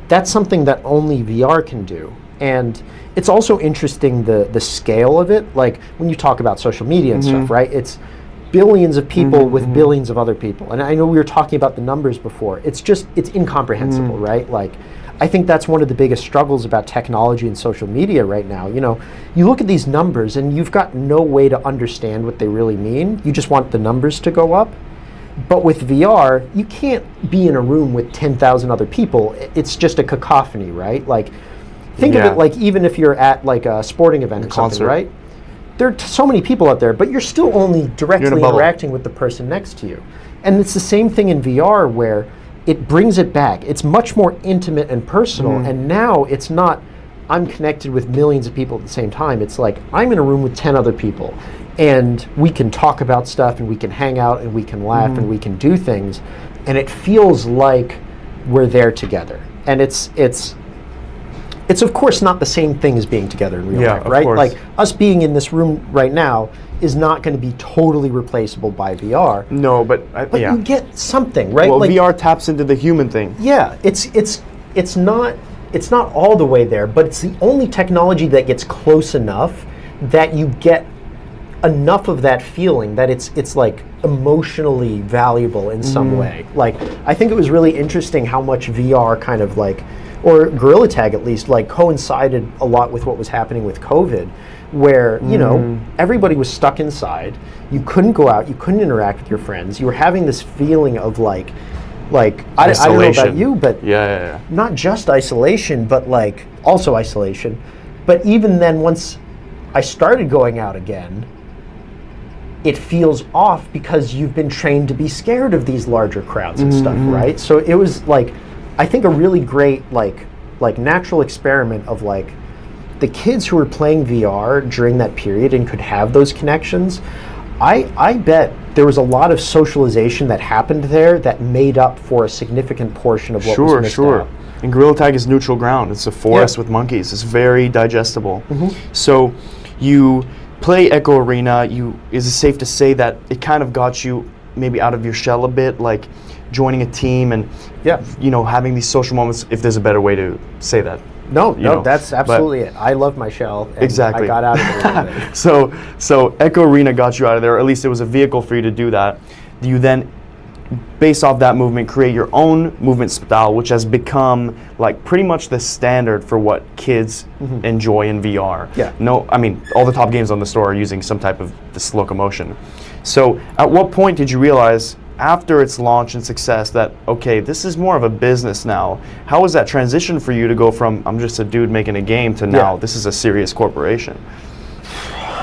Speaker 5: that's something that only VR can do. And it's also interesting the scale of it. Like when you talk about social media and stuff, right? It's billions of people with billions of other people. And I know we were talking about the numbers before. It's incomprehensible, right? Like, I think that's one of the biggest struggles about technology and social media right now. You look at these numbers and you've got no way to understand what they really mean. You just want the numbers to go up. But with VR, you can't be in a room with 10,000 other people. It's just a cacophony, right? Like, think of it like even if you're at like a sporting event or something, right? There are so many people out there, but you're still only directly interacting with the person next to you. And it's the same thing in VR where it brings it back. It's much more intimate and personal, and now it's not, I'm connected with millions of people at the same time. It's like, I'm in a room with 10 other people, and we can talk about stuff, and we can hang out, and we can laugh, and we can do things, and it feels like we're there together. And it's of course not the same thing as being together in real life, right?
Speaker 6: Course.
Speaker 5: Like, us being in this room right now is not going to be totally replaceable by VR.
Speaker 6: No, but
Speaker 5: you get something, right?
Speaker 6: Well,
Speaker 5: like,
Speaker 6: VR taps into the human thing.
Speaker 5: Yeah, it's not all the way there, but it's the only technology that gets close enough that you get enough of that feeling that it's like emotionally valuable in some way. Like, I think it was really interesting how much VR kind of like, or Gorilla Tag at least, like coincided a lot with what was happening with COVID, where, everybody was stuck inside. You couldn't go out, you couldn't interact with your friends. You were having this feeling of like I don't know about you, but not just isolation, but like also isolation. But even then, once I started going out again, it feels off because you've been trained to be scared of these larger crowds and stuff, right? So it was like, I think a really great like natural experiment of like the kids who were playing VR during that period and could have those connections. I bet there was a lot of socialization that happened there that made up for a significant portion of what was missed out.
Speaker 6: And Gorilla Tag is neutral ground. It's a forest with monkeys. It's very digestible. So you play Echo Arena. Is it safe to say that it kind of got you maybe out of your shell a bit, like joining a team and having these social moments, if there's a better way to say that?
Speaker 5: No, that's absolutely it. I love my shell. And
Speaker 6: exactly.
Speaker 5: I got out of it a little bit.
Speaker 6: So Echo Arena got you out of there, or at least it was a vehicle for you to do that. You then, based off that movement, create your own movement style, which has become like pretty much the standard for what kids enjoy in VR.
Speaker 5: Yeah.
Speaker 6: No, I mean, all the top games on the store are using some type of this locomotion. So at what point did you realize, after its launch and success, that, okay, this is more of a business now? How was that transition for you to go from, I'm just a dude making a game, to now, this is a serious corporation?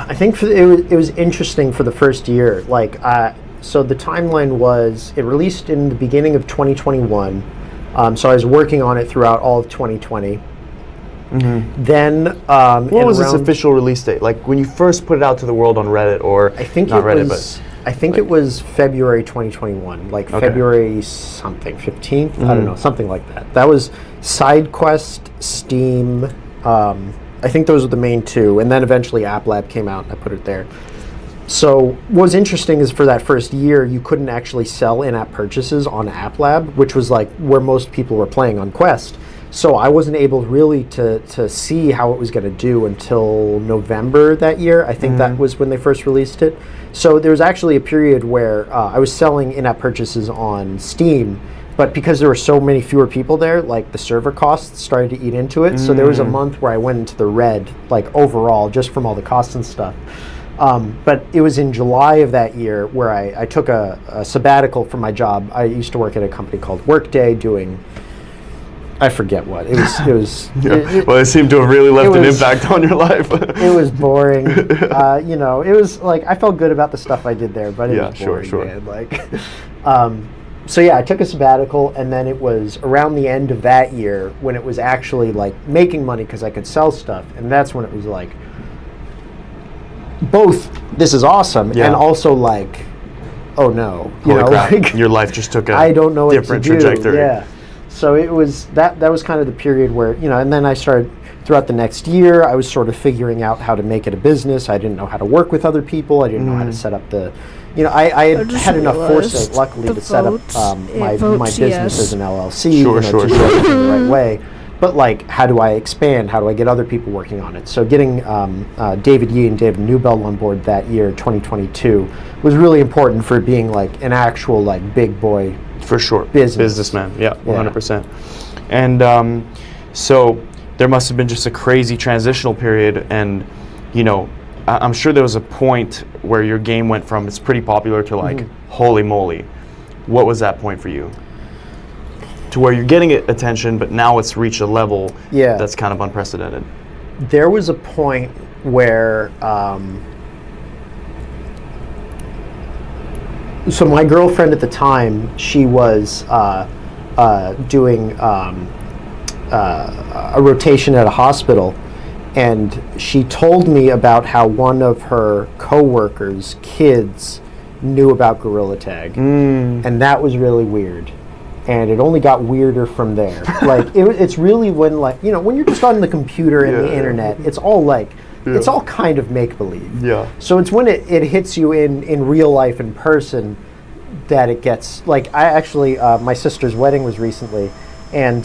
Speaker 5: I think it was interesting for the first year. Like, So the timeline was it released in the beginning of 2021. So I was working on it throughout all of 2020. Then
Speaker 6: What was its official release date? Like when you first put it out to the world on Reddit, or
Speaker 5: I think
Speaker 6: not
Speaker 5: it
Speaker 6: Reddit,
Speaker 5: was. I think it was February 2021, like
Speaker 6: Okay.
Speaker 5: February something, 15th. I don't know, something like that. That was SideQuest, Steam. I think those were the main two, and then eventually App Lab came out, and I put it there. So what was interesting is for that first year, you couldn't actually sell in-app purchases on App Lab, which was like where most people were playing on Quest. So I wasn't able really to see how it was going to do until November that year. I think that was when they first released it. So there was actually a period where I was selling in-app purchases on Steam, but because there were so many fewer people there, like the server costs started to eat into it. So there was a month where I went into the red, like overall, just from all the costs and stuff. But it was in July of that year where I took a sabbatical from my job. I used to work at a company called Workday doing, I forget what. It was
Speaker 6: Well, it seemed to have really left an
Speaker 5: was-
Speaker 6: impact on your life.
Speaker 5: it was boring. You know, it was like I felt good about the stuff I did there, but it
Speaker 6: Yeah,
Speaker 5: was
Speaker 6: sure,
Speaker 5: boring,
Speaker 6: sure.
Speaker 5: man. Like, so yeah, I took a sabbatical, and then it was around the end of that year when it was actually like making money because I could sell stuff, and that's when it was like both this is awesome
Speaker 6: Yeah.
Speaker 5: and also like, oh no, you
Speaker 6: Holy
Speaker 5: know,
Speaker 6: crap,
Speaker 5: like
Speaker 6: your life just took a
Speaker 5: I don't know what
Speaker 6: different
Speaker 5: to do.
Speaker 6: trajectory.
Speaker 5: Yeah. So it was that was kind of the period where, you know, and then I started throughout the next year, I was sort of figuring out how to make it a business. I didn't know how to work with other people. I didn't know how to set up the, you know, I had
Speaker 2: just
Speaker 5: had enough foresight,
Speaker 2: realized
Speaker 5: luckily,
Speaker 2: the
Speaker 5: to set up
Speaker 2: votes,
Speaker 5: my
Speaker 2: it votes
Speaker 5: business
Speaker 2: yes.
Speaker 5: as an LLC,
Speaker 6: Sure,
Speaker 5: you know,
Speaker 6: sure,
Speaker 5: to do
Speaker 6: sure.
Speaker 5: everything the right way. But like, how do I expand? How do I get other people working on it? So getting David Yee and David Newbell on board that year, 2022, was really important for being like an actual like big boy.
Speaker 6: For sure.
Speaker 5: Business.
Speaker 6: Businessman, yeah, 100%. And so there must have been just a crazy transitional period, and you know, I'm sure there was a point where your game went from it's pretty popular to like, holy moly. What was that point for you? To where you're getting attention, but now it's reached a level
Speaker 5: Yeah.
Speaker 6: that's kind of unprecedented.
Speaker 5: There was a point where so my girlfriend at the time, she was doing a rotation at a hospital, and she told me about how one of her coworkers' kids knew about Gorilla Tag, and that was really weird. And it only got weirder from there. Like it's really when, like, you know, when you're just on the computer and the internet, it's all like it's all kind of make believe.
Speaker 6: Yeah.
Speaker 5: So it's when it hits you in real life in person that it gets like I actually my sister's wedding was recently, and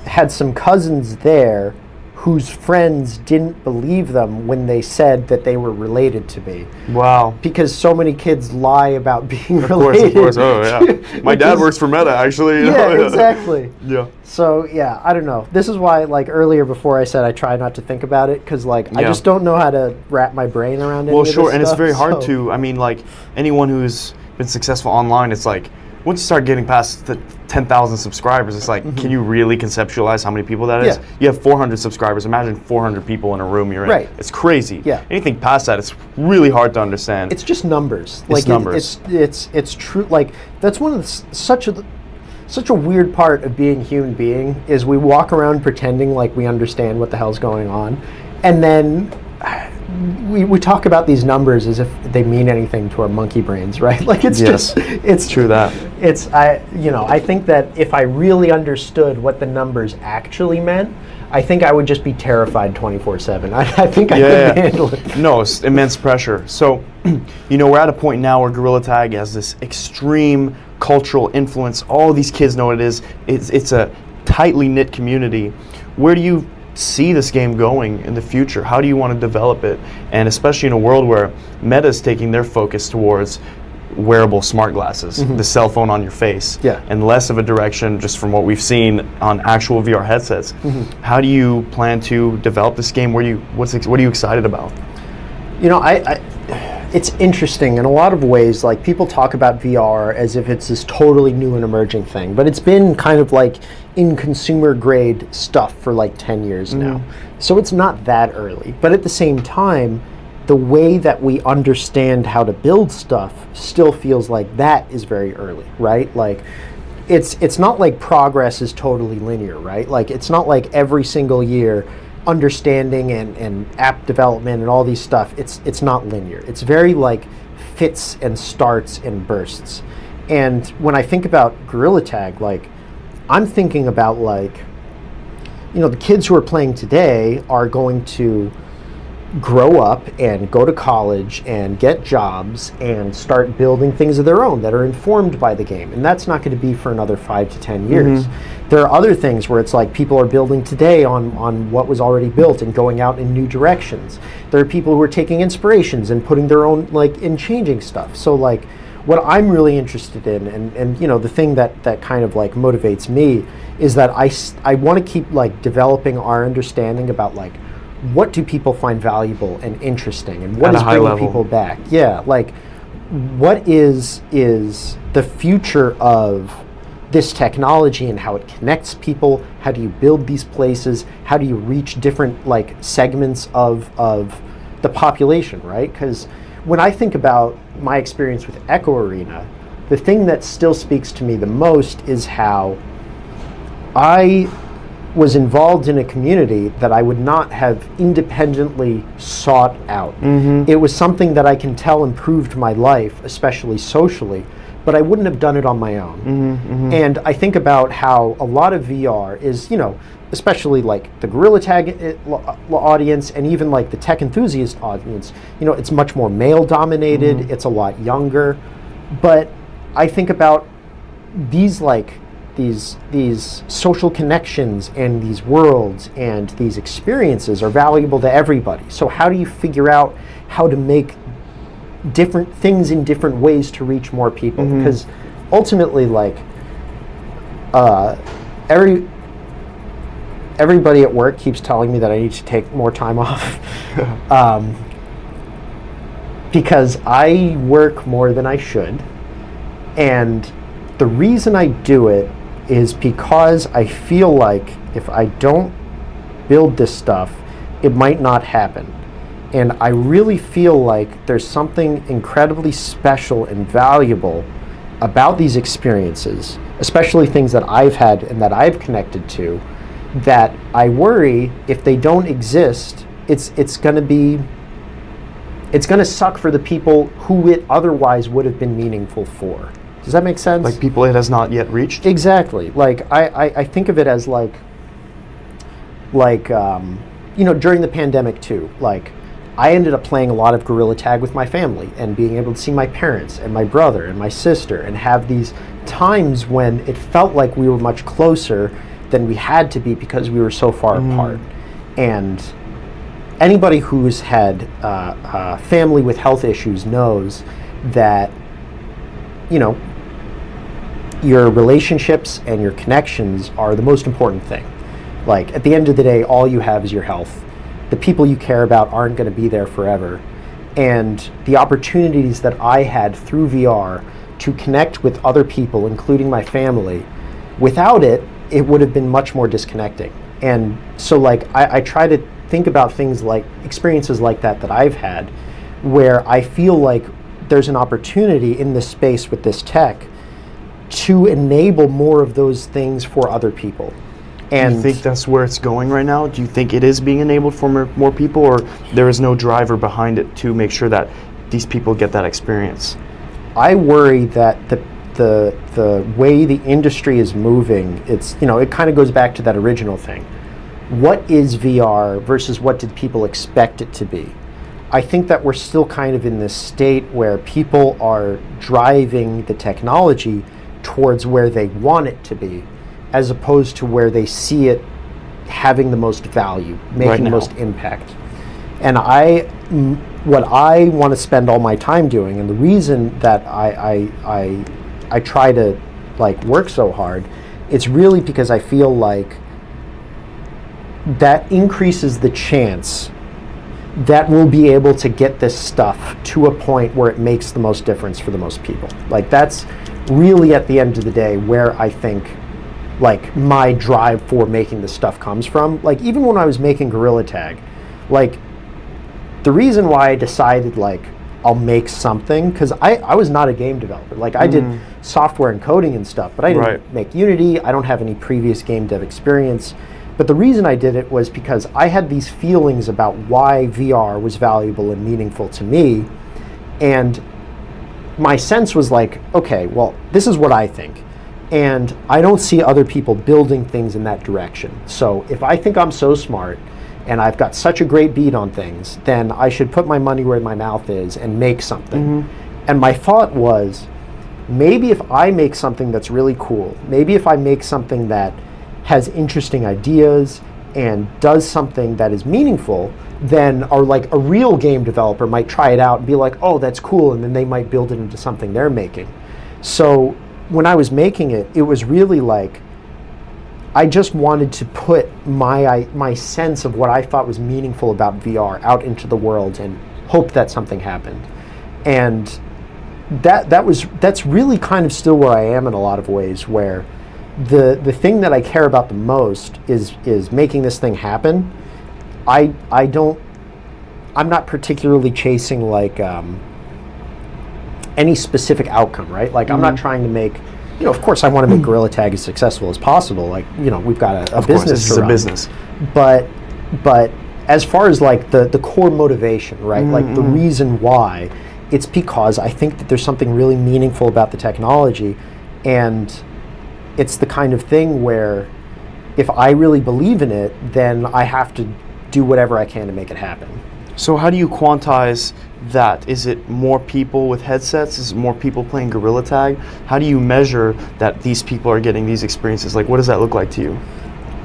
Speaker 5: had some cousins there whose friends didn't believe them when they said that they were related to me,
Speaker 6: Wow.
Speaker 5: because so many kids lie about being
Speaker 6: Of course,
Speaker 5: related.
Speaker 6: of course. Oh, yeah. My dad works for Meta, actually. you know?
Speaker 5: Yeah, exactly.
Speaker 6: Yeah.
Speaker 5: So yeah, I don't know. This is why, like earlier before I said I try not to think about it, because like I
Speaker 6: Yeah.
Speaker 5: just don't know how to wrap my brain around it.
Speaker 6: Well, sure, and it's very hard
Speaker 5: so.
Speaker 6: to. I mean, like anyone who's been successful online, it's like once you start getting past the 10,000 subscribers, it's like, can you really conceptualize how many people that is?
Speaker 5: Yeah.
Speaker 6: You have 400 subscribers. Imagine 400 people in a room you're in.
Speaker 5: Right.
Speaker 6: It's crazy.
Speaker 5: Yeah.
Speaker 6: Anything past that, it's really hard to understand.
Speaker 5: It's just numbers.
Speaker 6: numbers.
Speaker 5: It's true. Like that's one of the, such a weird part of being a human being is we walk around pretending like we understand what the hell's going on, and then we talk about these numbers as if they mean anything to our monkey brains, right? Like it's
Speaker 6: Yes.
Speaker 5: just it's
Speaker 6: True that.
Speaker 5: It's I think that if I really understood what the numbers actually meant, I think I would just be terrified 24/7. I think I couldn't handle it.
Speaker 6: No, it's immense pressure. So, you know, we're at a point now where Gorilla Tag has this extreme cultural influence. All these kids know what it is. It's a tightly knit community. Where do you see this game going in the future? How do you want to develop it? And especially in a world where Meta is taking their focus towards wearable smart glasses, the cell phone on your face,
Speaker 5: Yeah.
Speaker 6: and less of a direction just from what we've seen on actual VR headsets. How do you plan to develop this game? What are you excited about?
Speaker 5: You know, it's interesting in a lot of ways. Like people talk about VR as if it's this totally new and emerging thing, but it's been kind of like in consumer grade stuff for like 10 years now. So it's not that early. But at the same time, the way that we understand how to build stuff still feels like that is very early, right? Like, it's not like progress is totally linear, right? Like, it's not like every single year understanding and app development and all these stuff, it's not linear. It's very like fits and starts and bursts. And when I think about Gorilla Tag, like, I'm thinking about, like, you know, the kids who are playing today are going to grow up and go to college and get jobs and start building things of their own that are informed by the game. And that's not going to be for another 5 to 10 years. There are other things where it's like people are building today on what was already built and going out in new directions. There are people who are taking inspirations and putting their own, like, in changing stuff. So, like, what I'm really interested in, and you know, the thing that kind of like motivates me is that I want to keep like developing our understanding about, like, what do people find valuable and interesting, and what
Speaker 6: At a
Speaker 5: is
Speaker 6: high
Speaker 5: bringing
Speaker 6: level.
Speaker 5: people back? Yeah, like, what is the future of this technology and how it connects people? How do you build these places? How do you reach different, like, segments of the population, right? Because when I think about my experience with Echo Arena, the thing that still speaks to me the most is how I was involved in a community that I would not have independently sought out. It was something that I can tell improved my life, especially socially, but I wouldn't have done it on my own. And I think about how a lot of VR is, you know, especially like the Gorilla Tag audience and even like the tech enthusiast audience, you know, it's much more male dominated, it's a lot younger. But I think about these, like, these social connections and these worlds and these experiences are valuable to everybody. So how do you figure out how to make different things in different ways to reach more people? Because ultimately, like, everybody at work keeps telling me that I need to take more time off because I work more than I should. And the reason I do it is because I feel like if I don't build this stuff, it might not happen. And I really feel like there's something incredibly special and valuable about these experiences, especially things that I've had and that I've connected to, that I worry if they don't exist, it's going to suck for the people who it otherwise would have been meaningful for. Does that make sense?
Speaker 6: Like people it has not yet reached?
Speaker 5: Exactly. Like, I think of it as like you know, during the pandemic too, like, I ended up playing a lot of Gorilla Tag with my family and being able to see my parents and my brother and my sister and have these times when it felt like we were much closer than we had to be because we were so far apart. And anybody who's had family with health issues knows that, you know, your relationships and your connections are the most important thing. Like, at the end of the day, all you have is your health. The people you care about aren't going to be there forever. And the opportunities that I had through VR to connect with other people, including my family, without it, it would have been much more disconnecting. And so, like, I try to think about things like experiences like that I've had, where I feel like there's an opportunity in this space with this tech to enable more of those things for other people. And
Speaker 6: do you think that's where it's going right now? Do you think it is being enabled for more people, or there is no driver behind it to make sure that these people get that experience?
Speaker 5: I worry that the way the industry is moving, it's, you know, it kind of goes back to that original thing. What is VR versus what did people expect it to be? I think that we're still kind of in this state where people are driving the technology towards where they want it to be, as opposed to where they see it having the most value, making
Speaker 6: Right
Speaker 5: the
Speaker 6: now.
Speaker 5: most impact. And what I want to spend all my time doing, and the reason that I try to, like, work so hard, it's really because I feel like that increases the chance that we'll be able to get this stuff to a point where it makes the most difference for the most people. Like, that's really, at the end of the day, where I think, like, my drive for making this stuff comes from. Like, even when I was making Gorilla Tag, like, the reason why I decided like I'll make something, because I was not a game developer. Like I did software and coding and stuff, but I didn't make Unity. I don't have any previous game dev experience. But the reason I did it was because I had these feelings about why VR was valuable and meaningful to me. And my sense was like, okay, well, this is what I think. And I don't see other people building things in that direction. So if I think I'm so smart and I've got such a great beat on things, then I should put my money where my mouth is and make something. And my thought was, maybe if I make something that's really cool, maybe if I make something that has interesting ideas and does something that is meaningful, then a real game developer might try it out and be like, oh, that's cool, and then they might build it into something they're making. So when I was making it, it was really like, I just wanted to put my sense of what I thought was meaningful about VR out into the world and hope that something happened. And that's really kind of still where I am in a lot of ways, where the thing that I care about the most is making this thing happen. I'm not particularly chasing like any specific outcome, right? Like I'm not trying to make, of course I want to make Gorilla Tag as successful as possible. Like, we've got a business
Speaker 6: this
Speaker 5: to
Speaker 6: is
Speaker 5: run.
Speaker 6: a business.
Speaker 5: But as far as like the core motivation, right? Like the reason why, it's because I think that there's something really meaningful about the technology, and it's the kind of thing where if I really believe in it, then I have to do whatever I can to make it happen.
Speaker 6: So how do you quantize that? Is it more people with headsets? Is it more people playing Gorilla Tag? How do you measure that these people are getting these experiences? Like, what does that look like to you?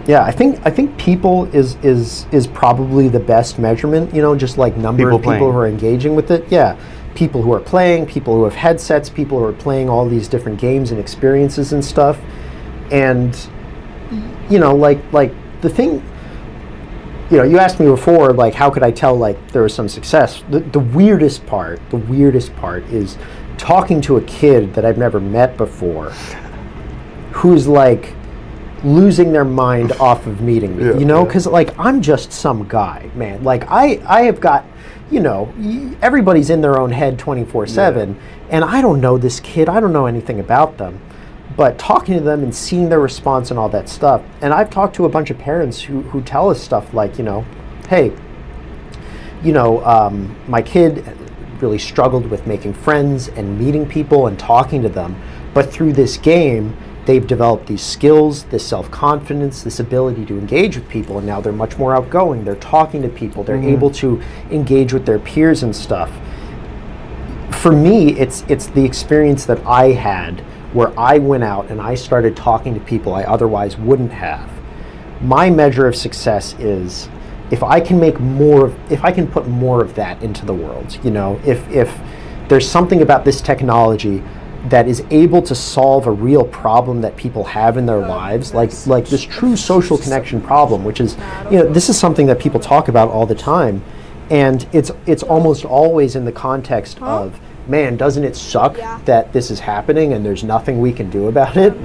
Speaker 5: Yeah, I think people is probably the best measurement, just like number
Speaker 6: People
Speaker 5: of people
Speaker 6: playing.
Speaker 5: who are engaging with it. Yeah. People who are playing, people who have headsets, people who are playing all these different games and experiences and stuff. And like the thing, you asked me before, like, how could I tell like there was some success? The weirdest part is talking to a kid that I've never met before, who's like losing their mind off of meeting me, because like I'm just some guy, man. Like I have got, everybody's in their own head 24/7, and I don't know this kid, I don't know anything about them. But talking to them and seeing their response and all that stuff, and I've talked to a bunch of parents who tell us stuff like, hey, my kid really struggled with making friends and meeting people and talking to them, but through this game, they've developed these skills, this self-confidence, this ability to engage with people, and now they're much more outgoing, they're talking to people, they're able to engage with their peers and stuff. For me, it's the experience that I had where I went out and I started talking to people I otherwise wouldn't have. My measure of success is if I can put more of that into the world. If there's something about this technology that is able to solve a real problem that people have in their lives, like this true social connection problem, which is, this is something that people talk about all the time, and it's almost always in the context of, man, doesn't it suck that this is happening and there's nothing we can do about it?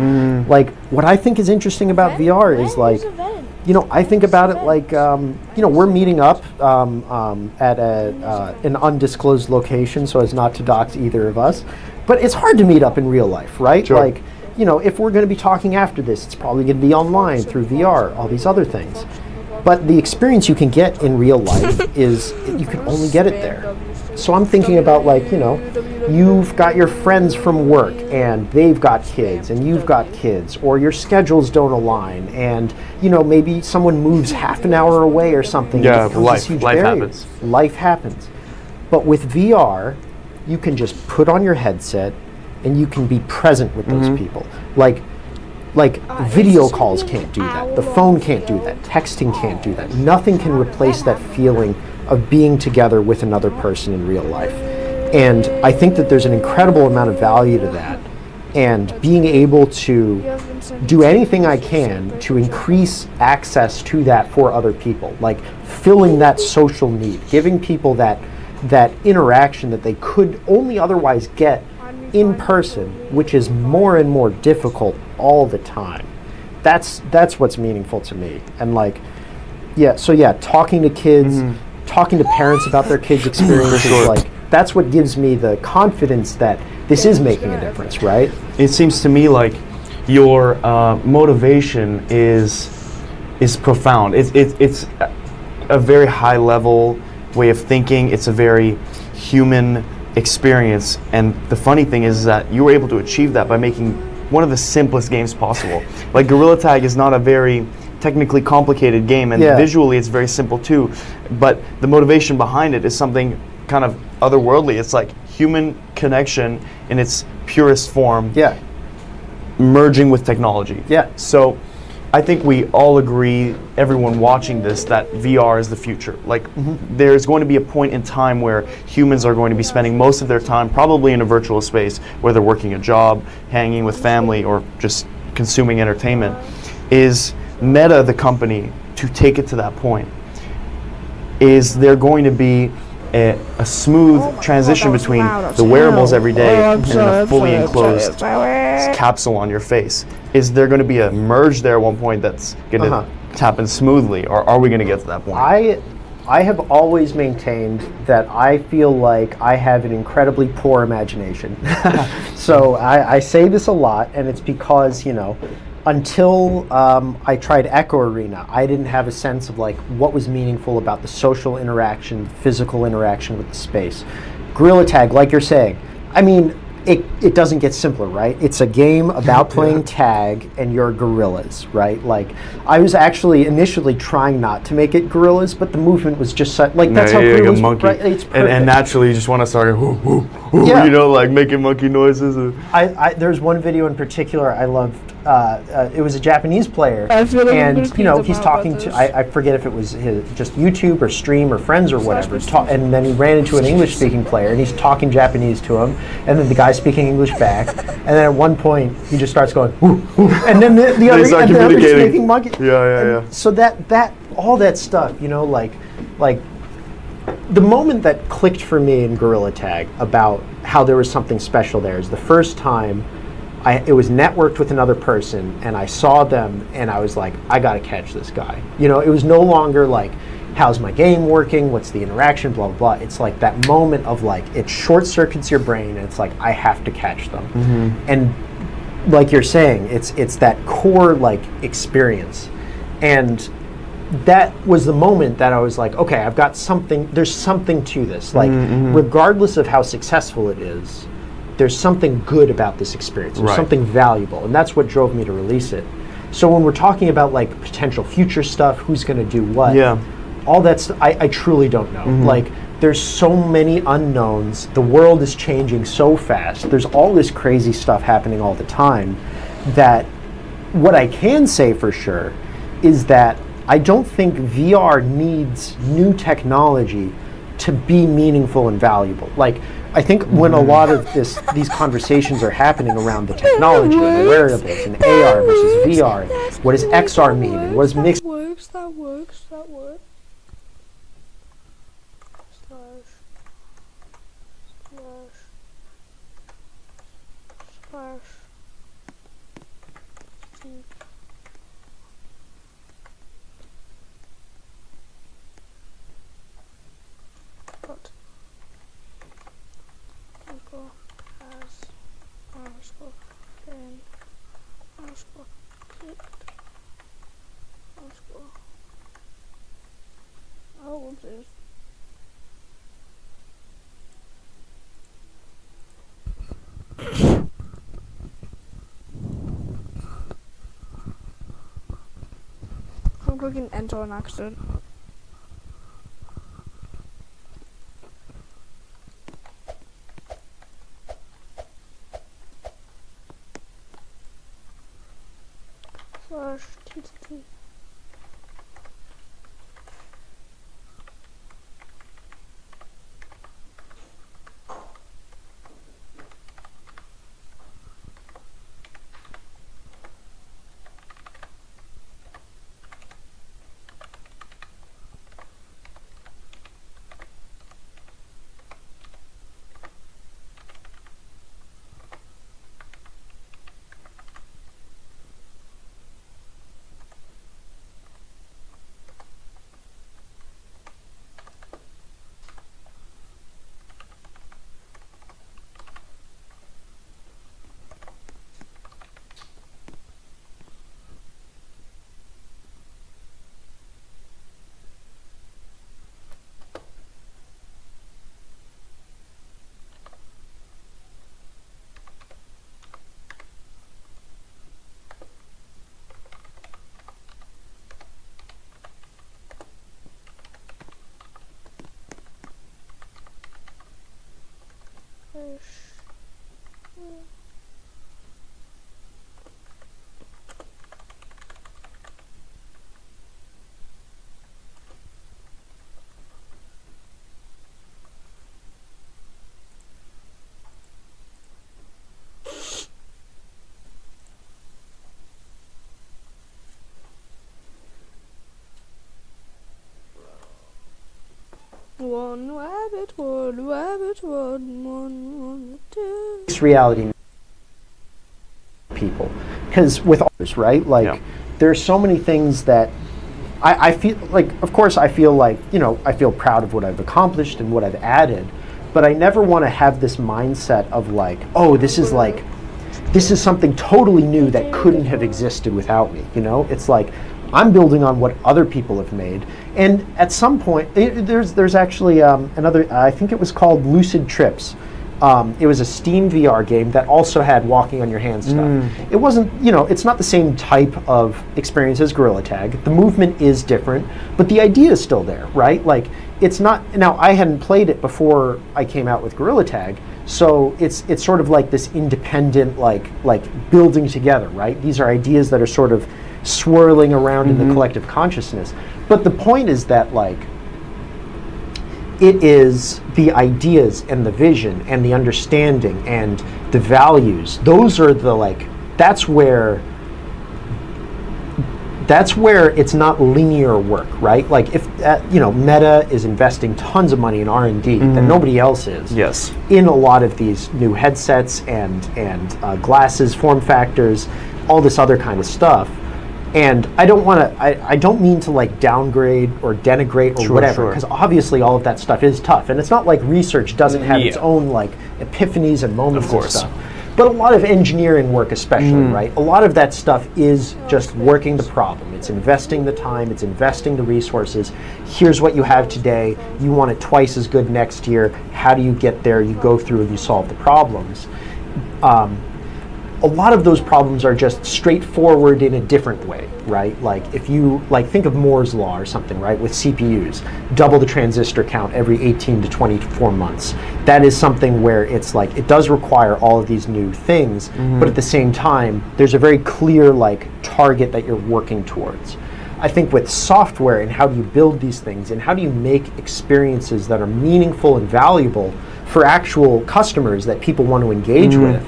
Speaker 5: Like, what I think is interesting about VR is like, I think about it like, we're meeting up at an undisclosed location so as not to dox either of us, but it's hard to meet up in real life, right?
Speaker 6: Sure.
Speaker 5: Like, if we're going to be talking after this, it's probably going to be online through VR, all these other things. But the experience you can get in real life is, you can only get it there. So I'm thinking about like, you've got your friends from work and they've got kids and you've got kids, or your schedules don't align, and maybe someone moves half an hour away or something.
Speaker 6: Yeah,
Speaker 5: and it becomes this huge barrier.
Speaker 6: happens.
Speaker 5: Life happens. But with VR, you can just put on your headset and you can be present with those people. Like video calls can't do that. The phone can't do that. Texting can't do that. Nothing can replace that feeling of being together with another person in real life. And I think that there's an incredible amount of value to that. And being able to do anything I can to increase access to that for other people, like filling that social need, giving people that interaction that they could only otherwise get in person, which is more and more difficult all the time. That's what's meaningful to me. And like, talking to kids, talking to parents about their kids' experiences,
Speaker 6: sure.
Speaker 5: like that's what gives me the confidence that this is making a difference, right?
Speaker 6: It seems to me like your motivation is profound. It's a very high level way of thinking. It's a very human experience, and the funny thing is that you were able to achieve that by making one of the simplest games possible. Like Gorilla Tag is not a very technically complicated game, and
Speaker 5: Yeah.
Speaker 6: visually it's very simple too, but the motivation behind it is something kind of otherworldly. It's like human connection in its purest form,
Speaker 5: Yeah.
Speaker 6: merging with technology.
Speaker 5: Yeah.
Speaker 6: So I think we all agree, everyone watching this, that VR is the future. Like there's going to be a point in time where humans are going to be spending most of their time probably in a virtual space, whether working a job, hanging with family, or just consuming entertainment. Is Meta the company to take it to that point? Is there going to be a smooth transition between the wearables every day and a fully enclosed capsule on your face? Is there going to be a merge there at one point that's going to happen smoothly, or are we going to get to that point?
Speaker 5: I have always maintained that I feel like I have an incredibly poor imagination. So I say this a lot, and it's because, you know, until I tried Echo Arena, I didn't have a sense of like what was meaningful about the social interaction, physical interaction with the space. Gorilla Tag, like you're saying, I mean, it doesn't get simpler, right? It's a game about playing tag and you're gorillas, right? Like, I was actually initially trying not to make it gorillas, but the movement was just such, like, that's how
Speaker 6: like
Speaker 5: gorillas,
Speaker 6: a monkey.
Speaker 5: right? It's perfect.
Speaker 6: And naturally you just want to start whoo, whoo, whoo,
Speaker 5: Yeah.
Speaker 6: you know, like making monkey noises.
Speaker 5: There's one video in particular I loved. It was a Japanese player,
Speaker 2: I feel like I'm
Speaker 5: and
Speaker 2: gonna
Speaker 5: you know
Speaker 2: pee
Speaker 5: he's
Speaker 2: about
Speaker 5: talking
Speaker 2: this.
Speaker 5: to. I forget if it was just YouTube or stream or friends or whatever. And then he ran into an English-speaking player, and he's talking Japanese to him, and then the guy's speaking English back, and then at one point he just starts going, whoo, whoo, and then the other
Speaker 6: start
Speaker 5: and the other's
Speaker 6: communicating.
Speaker 5: making monkey.
Speaker 6: Yeah.
Speaker 5: So that all that stuff, you know, like the moment that clicked for me in Gorilla Tag about how there was something special there is the first time it was networked with another person, and I saw them, and I was like, I gotta catch this guy. You know, it was no longer like, how's my game working? What's the interaction? Blah, blah, blah. It's like that moment of like, it short circuits your brain, and it's like, I have to catch them. And like you're saying, it's that core like experience. And that was the moment that I was like, okay, I've got something, there's something to this. Like, regardless of how successful it is, there's something good about this experience. There's
Speaker 6: Right.
Speaker 5: something valuable, and that's what drove me to release it. So when we're talking about like potential future stuff, who's going to do what,
Speaker 6: Yeah.
Speaker 5: all that's, I truly don't know. Like, there's so many unknowns. The world is changing so fast. There's all this crazy stuff happening all the time that what I can say for sure is that I don't think VR needs new technology to be meaningful and valuable. Like, I think when a lot of these conversations are happening around the technology and the wearables and AR versus VR, what does XR mean and what does mixed
Speaker 1: That works. Slash. What? Equal as underscore then underscore clicked underscore. Oh, whoopsies. I'm clicking enter on accident. Slash TTT.
Speaker 2: One rabbit, one, two.
Speaker 5: Mixed reality people, because with others, right? Like,
Speaker 6: Yeah.
Speaker 5: there's so many things that I feel like. Of course, I feel like, I feel proud of what I've accomplished and what I've added, but I never want to have this mindset of like, oh, this is something totally new that couldn't have existed without me. It's like I'm building on what other people have made, and at some point, there's actually another. I think it was called Lucid Trips. It was a Steam VR game that also had walking on your hands stuff. It wasn't, it's not the same type of experience as Gorilla Tag. The movement is different, but the idea is still there, right? Like, it's not. Now, I hadn't played it before I came out with Gorilla Tag, so it's sort of like this independent, like building together, right? These are ideas that are sort of swirling around in the collective consciousness. But the point is that, like, it is the ideas and the vision and the understanding and the values. Those are the, like, that's where it's not linear work, right? Like, if Meta is investing tons of money in R&D that nobody else is.
Speaker 6: Yes.
Speaker 5: In a lot of these new headsets and glasses, form factors, all this other kind of stuff. And I don't mean to like downgrade or denigrate or whatever, because obviously all of that stuff is tough. And it's not like research doesn't have its own like epiphanies and moments and stuff. But a lot of engineering work especially, right? A lot of that stuff is just working the problem. It's investing the time, it's investing the resources. Here's what you have today. You want it twice as good next year. How do you get there? You go through and you solve the problems. A lot of those problems are just straightforward in a different way, right? Like, if you think of Moore's law or something, right? With CPUs, double the transistor count every 18 to 24 months. That is something where it's like, it does require all of these new things, but at the same time, there's a very clear like target that you're working towards. I think with software and how do you build these things and how do you make experiences that are meaningful and valuable for actual customers that people want to engage with,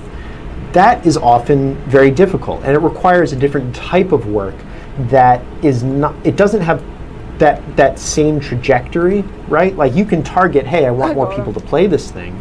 Speaker 5: that is often very difficult, and it requires a different type of work that is not. It doesn't have that same trajectory, right? Like, you can target, hey, I want more people to play this thing,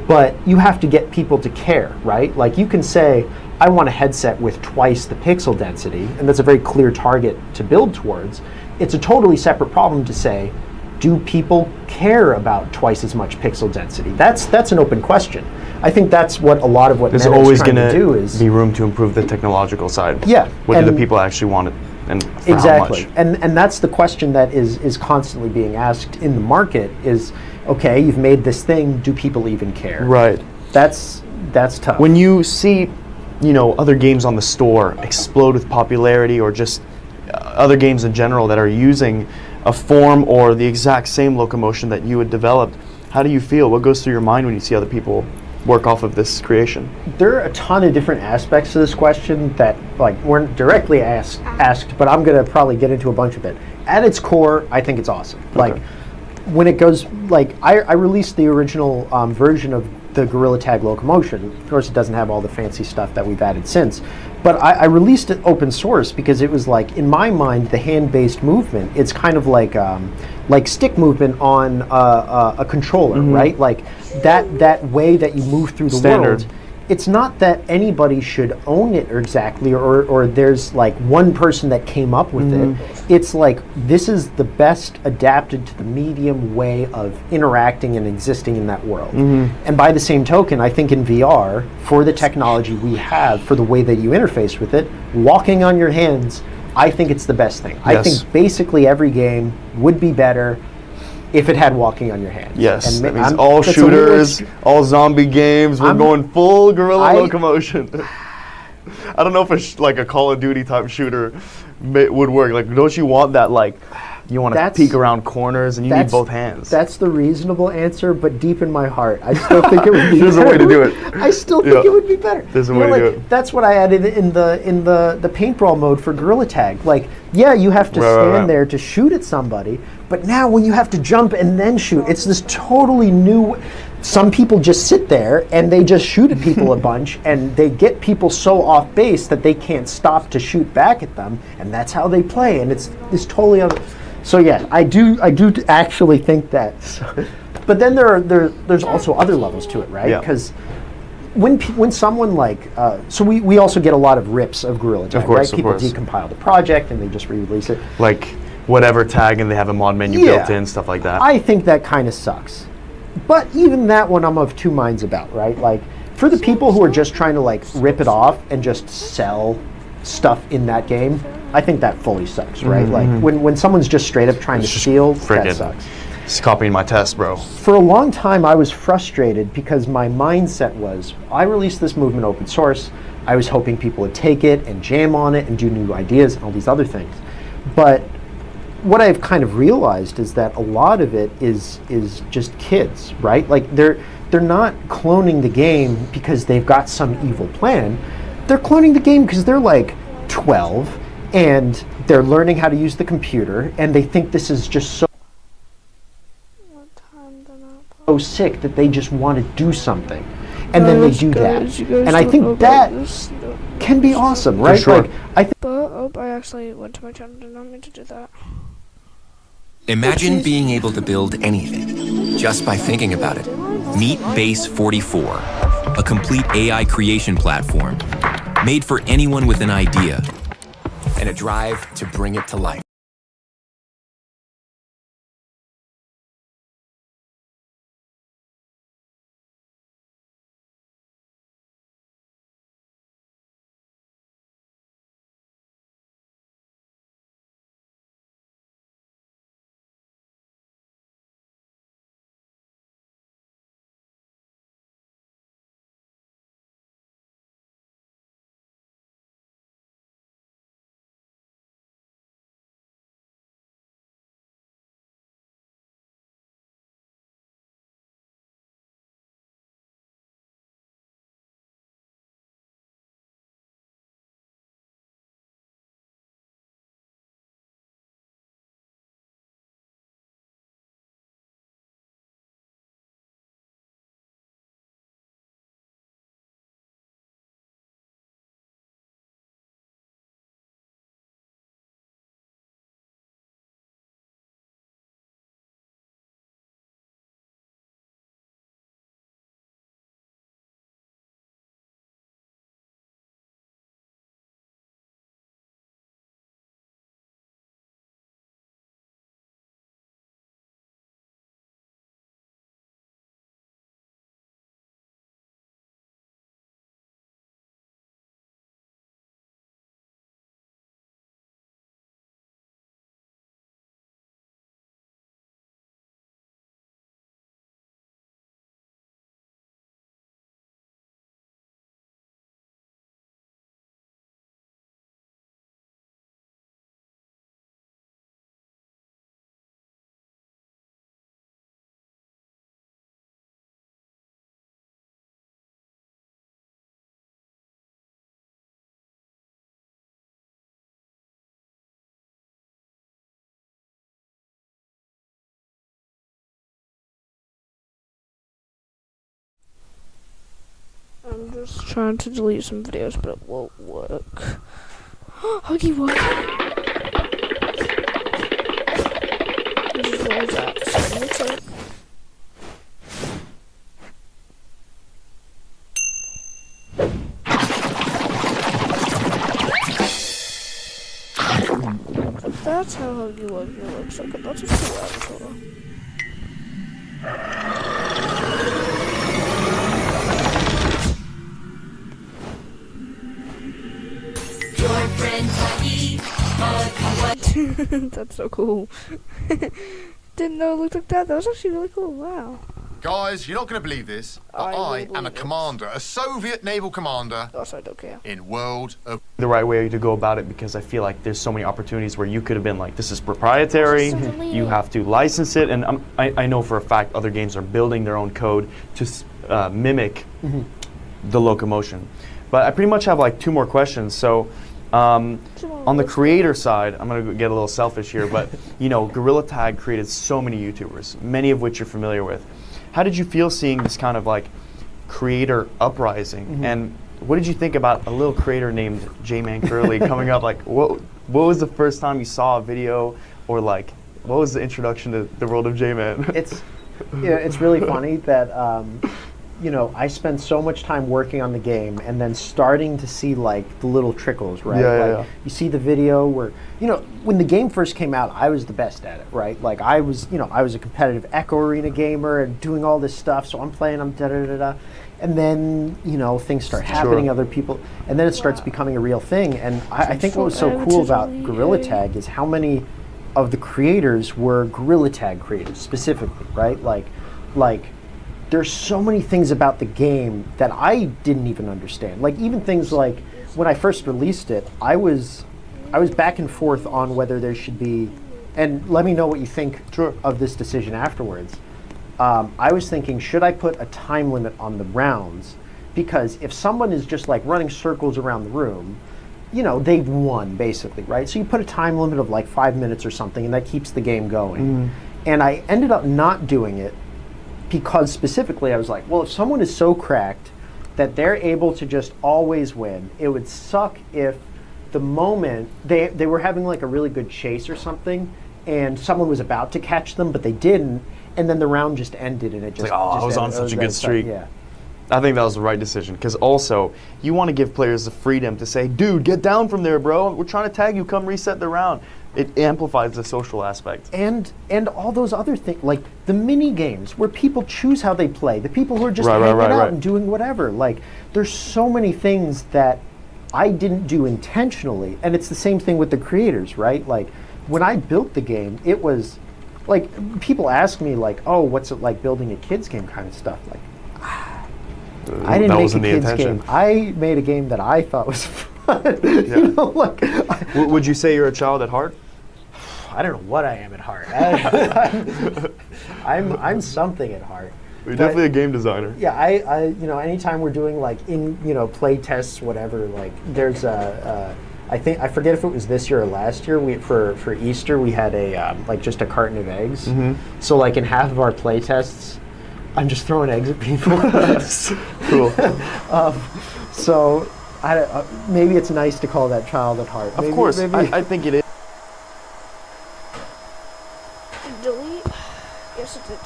Speaker 5: but you have to get people to care, right? Like, you can say, I want a headset with twice the pixel density, and that's a very clear target to build towards. It's a totally separate problem to say, do people care about twice as much pixel density? That's an open question. I think that's what a lot of what
Speaker 6: There's
Speaker 5: Meta
Speaker 6: always
Speaker 5: is trying
Speaker 6: going
Speaker 5: to do is
Speaker 6: be room to improve the technological side.
Speaker 5: Yeah,
Speaker 6: What do the
Speaker 5: and-
Speaker 6: people actually want it, and for
Speaker 5: exactly.
Speaker 6: how much?
Speaker 5: And that's the question that is constantly being asked in the market is, okay, you've made this thing, do people even care?
Speaker 6: Right.
Speaker 5: That's tough.
Speaker 6: When you see, other games on the store explode with popularity, or just other games in general that are using a form or the exact same locomotion that you had developed, how do you feel? What goes through your mind when you see other people work off of this creation?
Speaker 5: There are a ton of different aspects to this question that weren't directly asked, but I'm going to probably get into a bunch of it. At its core, I think it's awesome. Like, when it goes, like, I released the original version of the Gorilla Tag locomotion. Of course, it doesn't have all the fancy stuff that we've added since. But I released it open source because it was like, in my mind, the hand-based movement, it's kind of like stick movement on a controller, right? Like, that way that you move through the
Speaker 6: Standard.
Speaker 5: world. It's not that anybody should own it or there's like one person that came up with it. It's like, this is the best adapted to the medium way of interacting and existing in that world. And by the same token, I think in VR, for the technology we have, for the way that you interface with it, walking on your hands, I think it's the best thing. I think basically every game would be better if it had walking on your hands.
Speaker 6: Yes,
Speaker 5: And
Speaker 6: that means
Speaker 5: I'm-
Speaker 6: all
Speaker 5: that's a little
Speaker 6: shooters, all zombie games, we're going full guerrilla locomotion. I don't know if like a Call of Duty type shooter would work. Like, don't you want that, like, you want to
Speaker 5: That's-
Speaker 6: peek around corners and you need both hands?
Speaker 5: That's the reasonable answer, but deep in my heart, I still think it would be
Speaker 6: There's a way to do it.
Speaker 5: I still think it would be better.
Speaker 6: There's a
Speaker 5: You know,
Speaker 6: way to
Speaker 5: like,
Speaker 6: do it.
Speaker 5: That's what I added in the paintball mode for Gorilla Tag. Like, yeah, you have to stand there to shoot at somebody, but now when you have to jump and then shoot, it's this totally new. some people just sit there and they just shoot at people a bunch, and they get people so off base that they can't stop to shoot back at them, and that's how they play, and it's totally other. So yeah, I do actually think that. But then there's also other levels to it, right?
Speaker 6: Yeah.
Speaker 5: Because when someone like so we also get a lot of rips of Gorilla Tag,
Speaker 6: course,
Speaker 5: right?
Speaker 6: of
Speaker 5: People
Speaker 6: course.
Speaker 5: decompile the project and they just re-release it.
Speaker 6: Like whatever tag, and they have a mod menu
Speaker 5: Yeah.
Speaker 6: built in, stuff like that.
Speaker 5: I think that kind of sucks. But even that one I'm of two minds about, right? Like, for the people who are just trying to like rip it off and just sell stuff in that game, I think that fully sucks, right? Like when someone's just straight up trying to steal, that
Speaker 6: Frickin'
Speaker 5: sucks.
Speaker 6: It's copying my test, bro.
Speaker 5: For a long time I was frustrated because my mindset was, I released this movement open source, I was hoping people would take it and jam on it and do new ideas and all these other things. But what I've kind of realized is that a lot of it is just kids, right? Like they're not cloning the game because they've got some evil plan. They're cloning the game because they're like 12 and they're learning how to use the computer, and they think this is just so sick that they just want to do something, and then they do that. And I think that can be awesome, right?
Speaker 6: sure.
Speaker 5: Like I think.
Speaker 2: But oh, I actually went to my channel. Did not mean to do that.
Speaker 7: Imagine being able to build anything just by thinking about it. Meet Base 44, a complete AI creation platform made for anyone with an idea and a drive to bring it to life.
Speaker 2: I'm just trying to delete some videos, but it won't work. Huggy Wuggy. This is where it's at. So looks like. That's how Huggy Wuggy looks like. That's a cool avatar. That's so cool. Didn't know it looked like that. That was actually really cool. Wow.
Speaker 8: Guys, you're not going to believe this, but
Speaker 2: I will
Speaker 8: I am a
Speaker 2: believe it.
Speaker 8: commander, a Soviet naval commander
Speaker 2: Also, I don't care.
Speaker 8: in World of...
Speaker 6: The right way to go about it, because I feel like there's so many opportunities where you could have been like, this is proprietary, you have to license it, and I know for a fact other games are building their own code to mimic the locomotion. But I pretty much have like 2 more questions. So on the creator side, I'm going to get a little selfish here, but you know, Gorilla Tag created so many YouTubers, many of which you're familiar with. How did you feel seeing this kind of like creator uprising? And what did you think about a little creator named J-Man Curly coming up? Like, what was the first time you saw a video, or like, what was the introduction to the world of J-Man?
Speaker 5: It's really funny that you know, I spent so much time working on the game and then starting to see like the little trickles, right?
Speaker 6: Yeah.
Speaker 5: You see the video where, you know, when the game first came out, I was the best at it, right? Like I was a competitive Echo Arena gamer and doing all this stuff, so I'm playing, I'm da-da-da-da. And then, you know, things start happening, other people, and then it starts becoming a real thing. And I think what was so cool about Gorilla Tag is how many of the creators were Gorilla Tag creators specifically, right? Like there's so many things about the game that I didn't even understand. Like even things like when I first released it, I was back and forth on whether there should be, and let me know what you think of this decision afterwards. I was thinking, should I put a time limit on the rounds? Because if someone is just like running circles around the room, you know, they've won basically, right? So you put a time limit of like 5 minutes or something, and that keeps the game going. And I ended up not doing it because specifically I was like, well, if someone is so cracked that they're able to just always win, it would suck if the moment they were having like a really good chase or something and someone was about to catch them but they didn't, and then the round just ended and it just,
Speaker 6: like, oh,
Speaker 5: just
Speaker 6: I was on
Speaker 5: ended.
Speaker 6: such a good streak.
Speaker 5: Yeah.
Speaker 6: I think that was the right decision, because also you want to give players the freedom to say, dude, get down from there, bro. We're trying to tag you. Come reset the round. It amplifies the social aspect.
Speaker 5: And all those other things, like the mini games where people choose how they play, the people who are just hanging out and doing whatever. Like there's so many things that I didn't do intentionally, and it's the same thing with the creators, right? Like when I built the game, it was like people ask me like, oh, what's it like building a kids game kind of stuff? Like I didn't make a kids game. I made a game that I thought was fun. You know, like,
Speaker 6: would you say you're a child at heart?
Speaker 5: I don't know what I am at heart. I'm something at heart.
Speaker 6: You're definitely a game designer.
Speaker 5: Yeah, I you know, anytime we're doing like play tests, whatever, like there's I forget if it was this year or last year. For Easter we had a like just a carton of eggs. So like in half of our play tests, I'm just throwing eggs at people.
Speaker 6: Cool.
Speaker 5: So maybe it's nice to call that child at heart.
Speaker 6: Of course, I think it is.
Speaker 1: Delete? Yes, it did.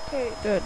Speaker 1: Okay, good.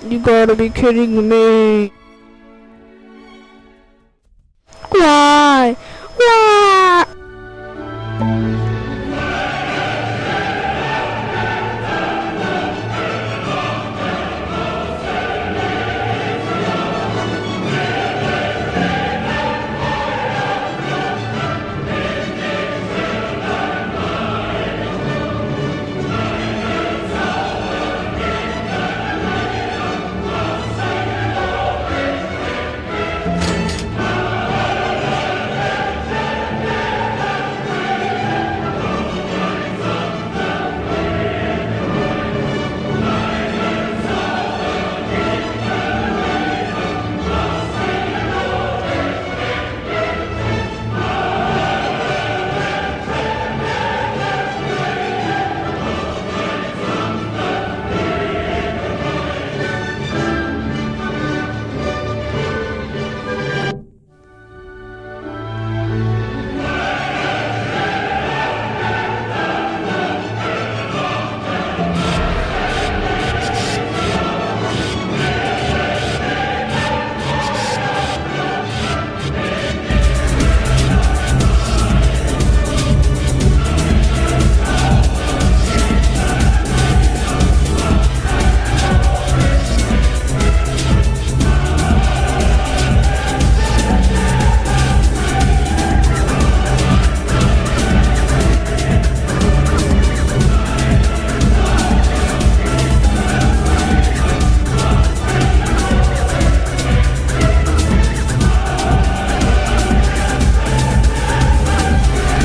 Speaker 2: You gotta be kidding me. Why? Why?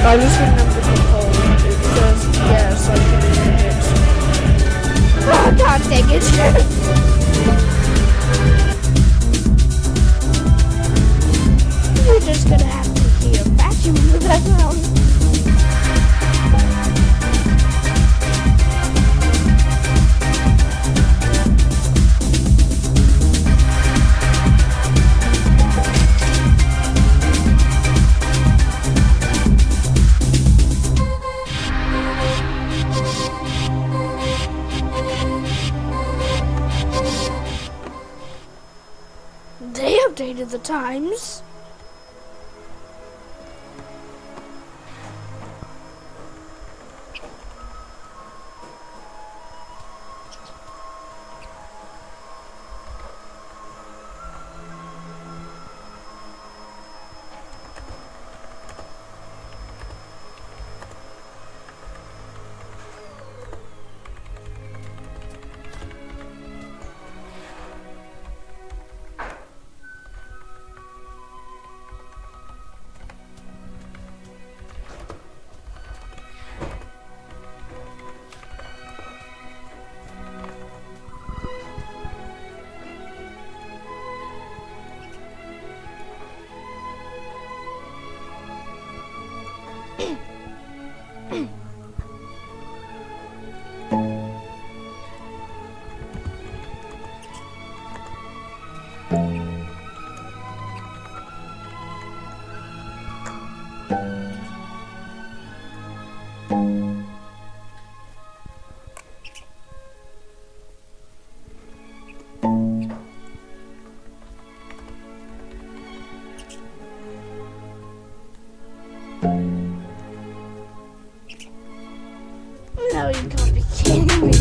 Speaker 2: I just remembered the poll. It says yes, I can do it. Oh, God dang it.
Speaker 4: You're just gonna have to hear vacuum in the background. They updated the times. No, you gotta be kidding me.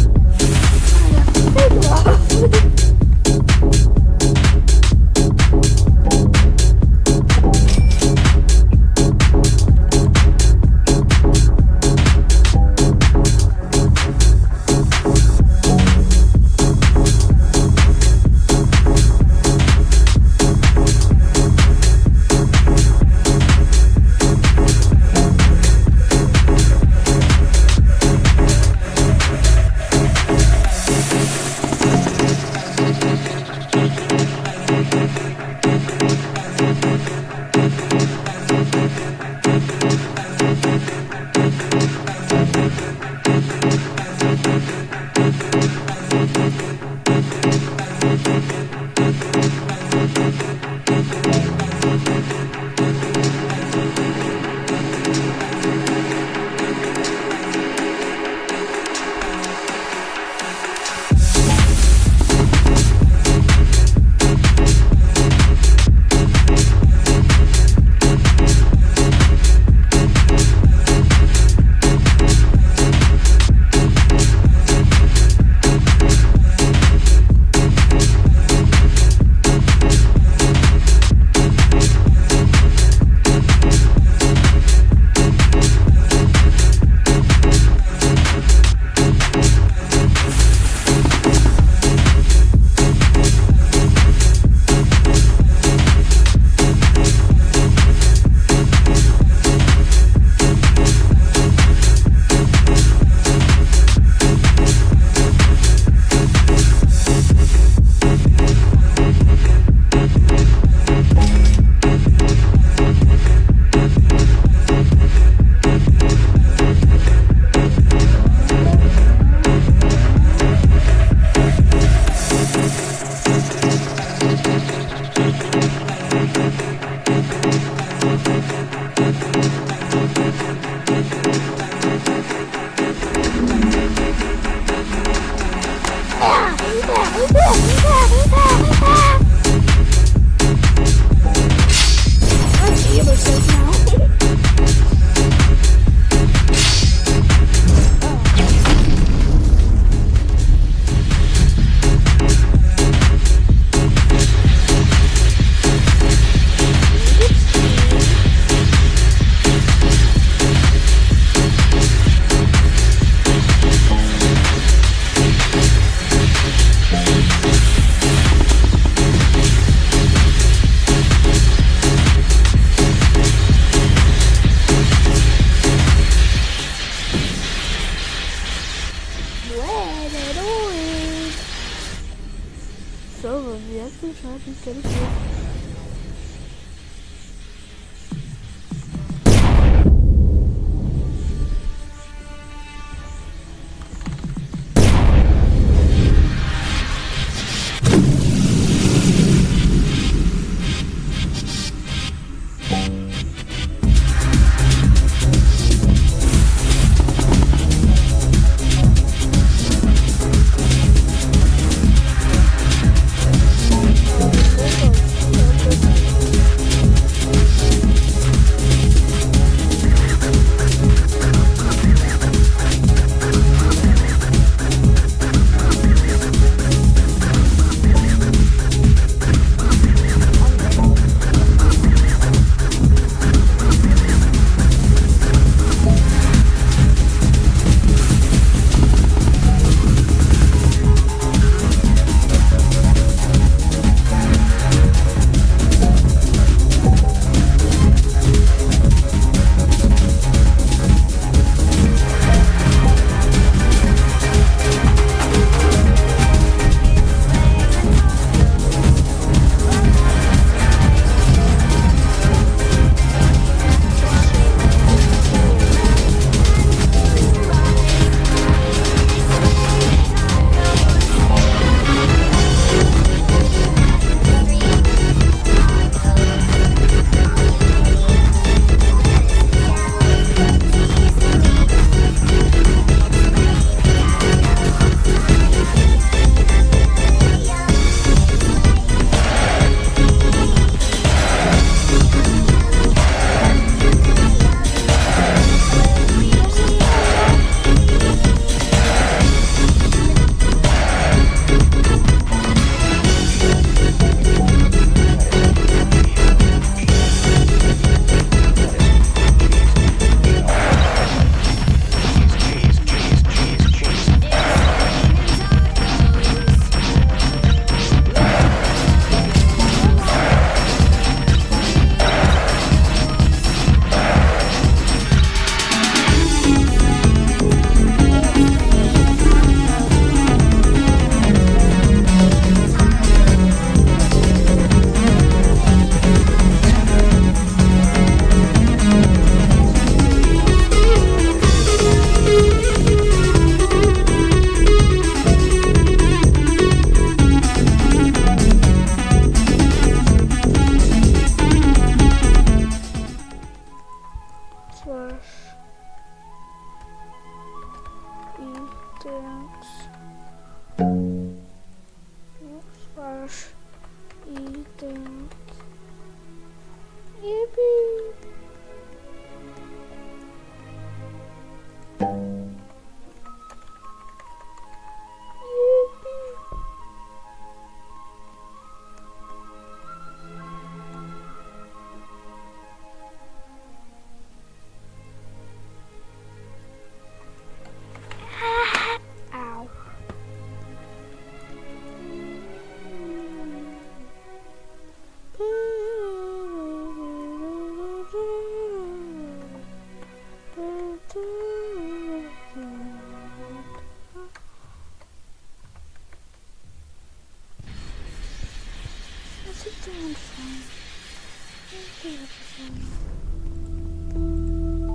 Speaker 1: So, the actual shot is getting good.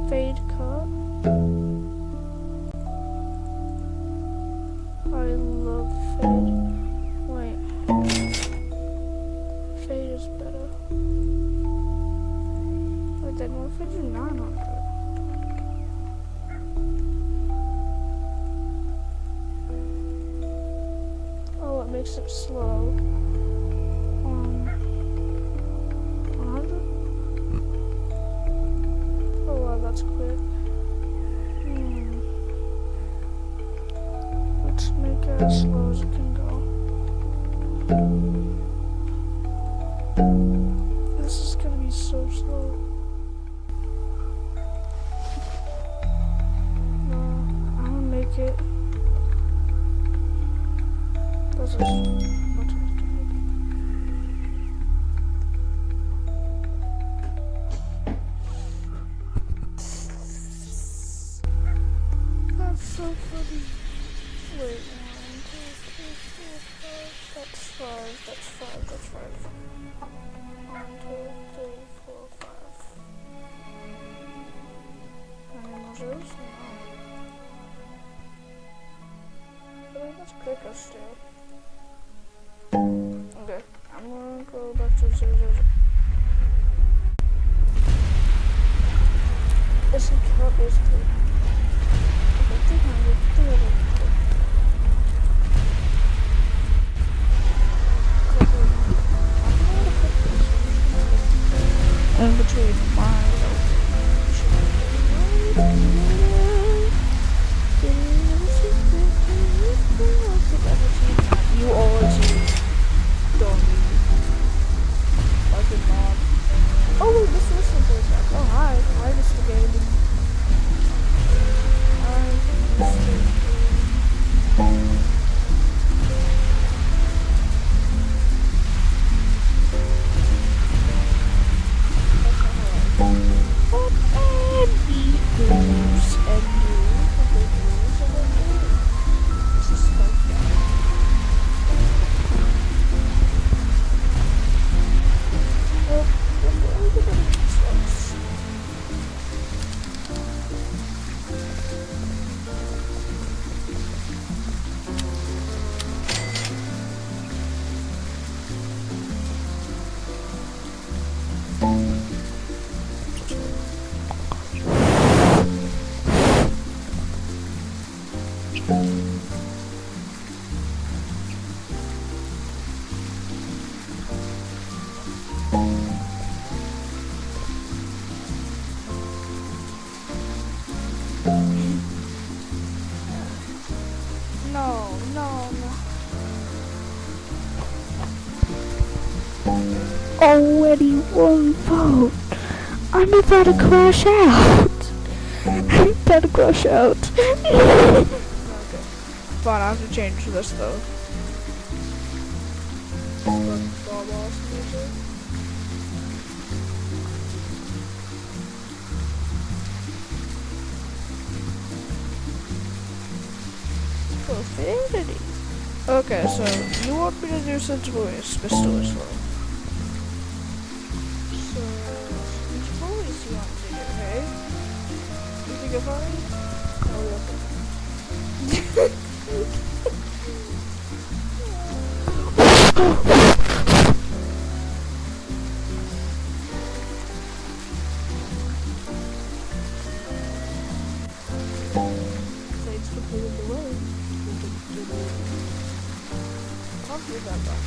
Speaker 1: Fade cut. I love fade. Wait. Fade is better. Wait, then what if I do 900? Oh, it makes it slow. 100? Oh wow, that's quick. Let's make it as slow as it can go. This is gonna be so slow. No, I'm gonna make it. That's as much as I can make it. That's so funny. Wait, 1, 2, 3, 4, 5. That's 5. That's 5, that's 5. 1, 2, 3, 4, 5. Any modules? No. But that's quicker still. Okay, I'm gonna go back to 0, 0. It's a cut, basically. Okay, 300, 300. In between my you always don't like it not. Oh wait, this is something back. Oh hi, why is the game?
Speaker 4: Already 1 vote. I'm about to crash out. I'm about to crash out.
Speaker 2: Okay. Fine, I have to change this though.
Speaker 1: Profanity.
Speaker 2: Okay, so you want me to do such voice, Mr. Whistler? So, which voice you want me to do, hey? You think you're funny?
Speaker 1: Thanks for paving the way. I'll do that back.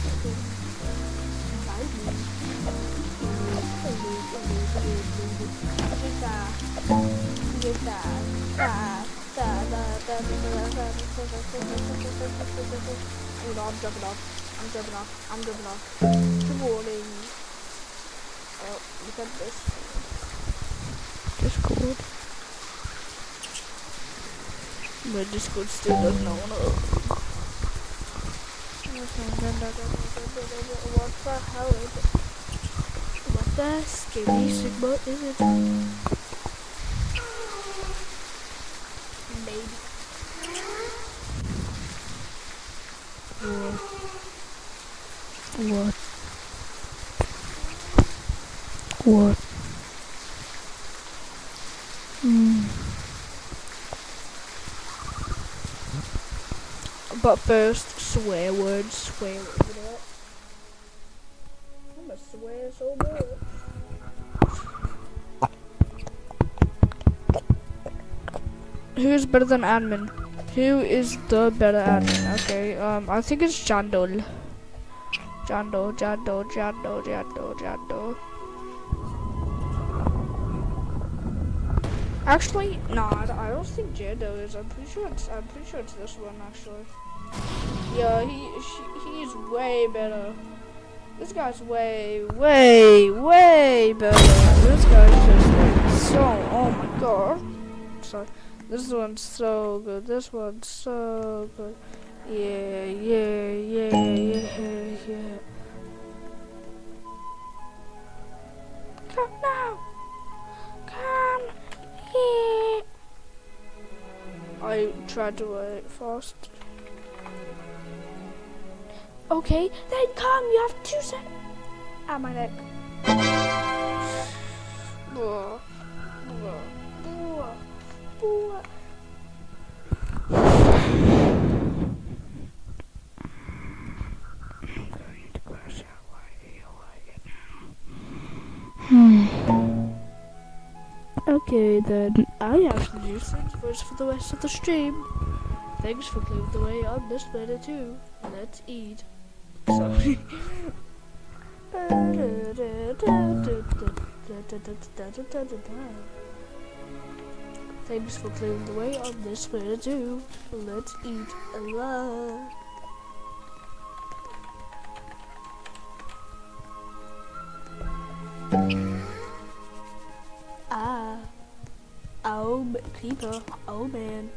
Speaker 1: I'm jumping off. Good morning. Oh, look at this. Discord. My Discord still doesn't know. What the hell is it? What the skinny Sigma is it? Maybe.
Speaker 4: What?
Speaker 2: But first, swear words, you know what? I'm gonna swear so much. Who's better than admin? Who is the better admin? Okay, I think it's Jandol. Jando. Actually, nah, I don't think Jando is. I'm pretty sure it's this one actually. Yeah, he's way better. This guy's way better. This guy's just like so. Oh my god. Sorry. This one's so good. This one's so good. Yeah.
Speaker 4: Come now. Come here.
Speaker 2: I tried to wait fast. Okay, then come. You have 2 seconds. Ah, my neck. Blah, blah, blah, blah.
Speaker 4: Okay then.
Speaker 1: I have to do things first for the rest of the stream. Thanks for clearing the way on this minute too. Let's eat. Sorry. Thanks for clearing the way on this minute too. Let's eat a lot. Oh, people, oh man.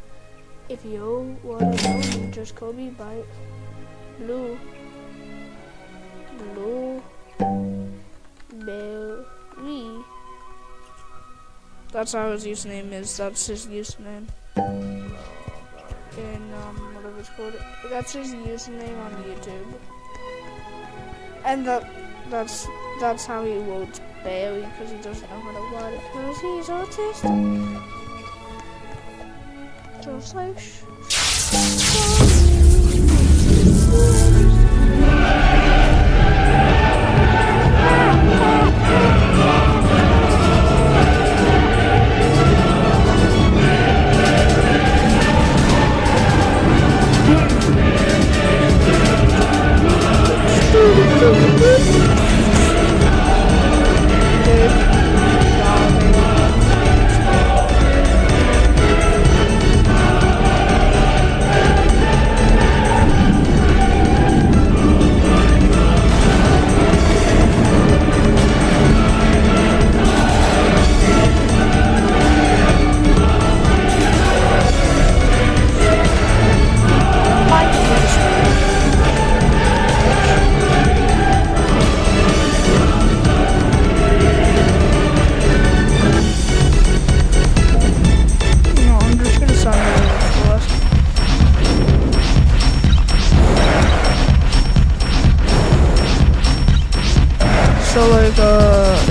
Speaker 1: If you wanna know me, just call me by Blue Berry.
Speaker 2: That's how his username is. That's his username. In whatever it's called. That's his username on YouTube. And that's how he wrote Barry, because he doesn't know how to write it because he's autistic. Just like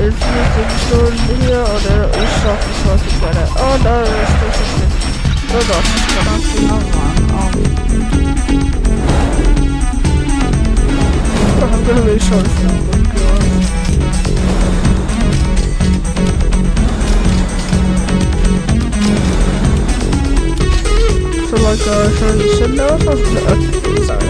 Speaker 1: is anything stored in here? Oh, there is something fucking better. Oh, no, there's still something. No, I'm gonna be sorry for that. So, like, should we sit now or something? Sorry.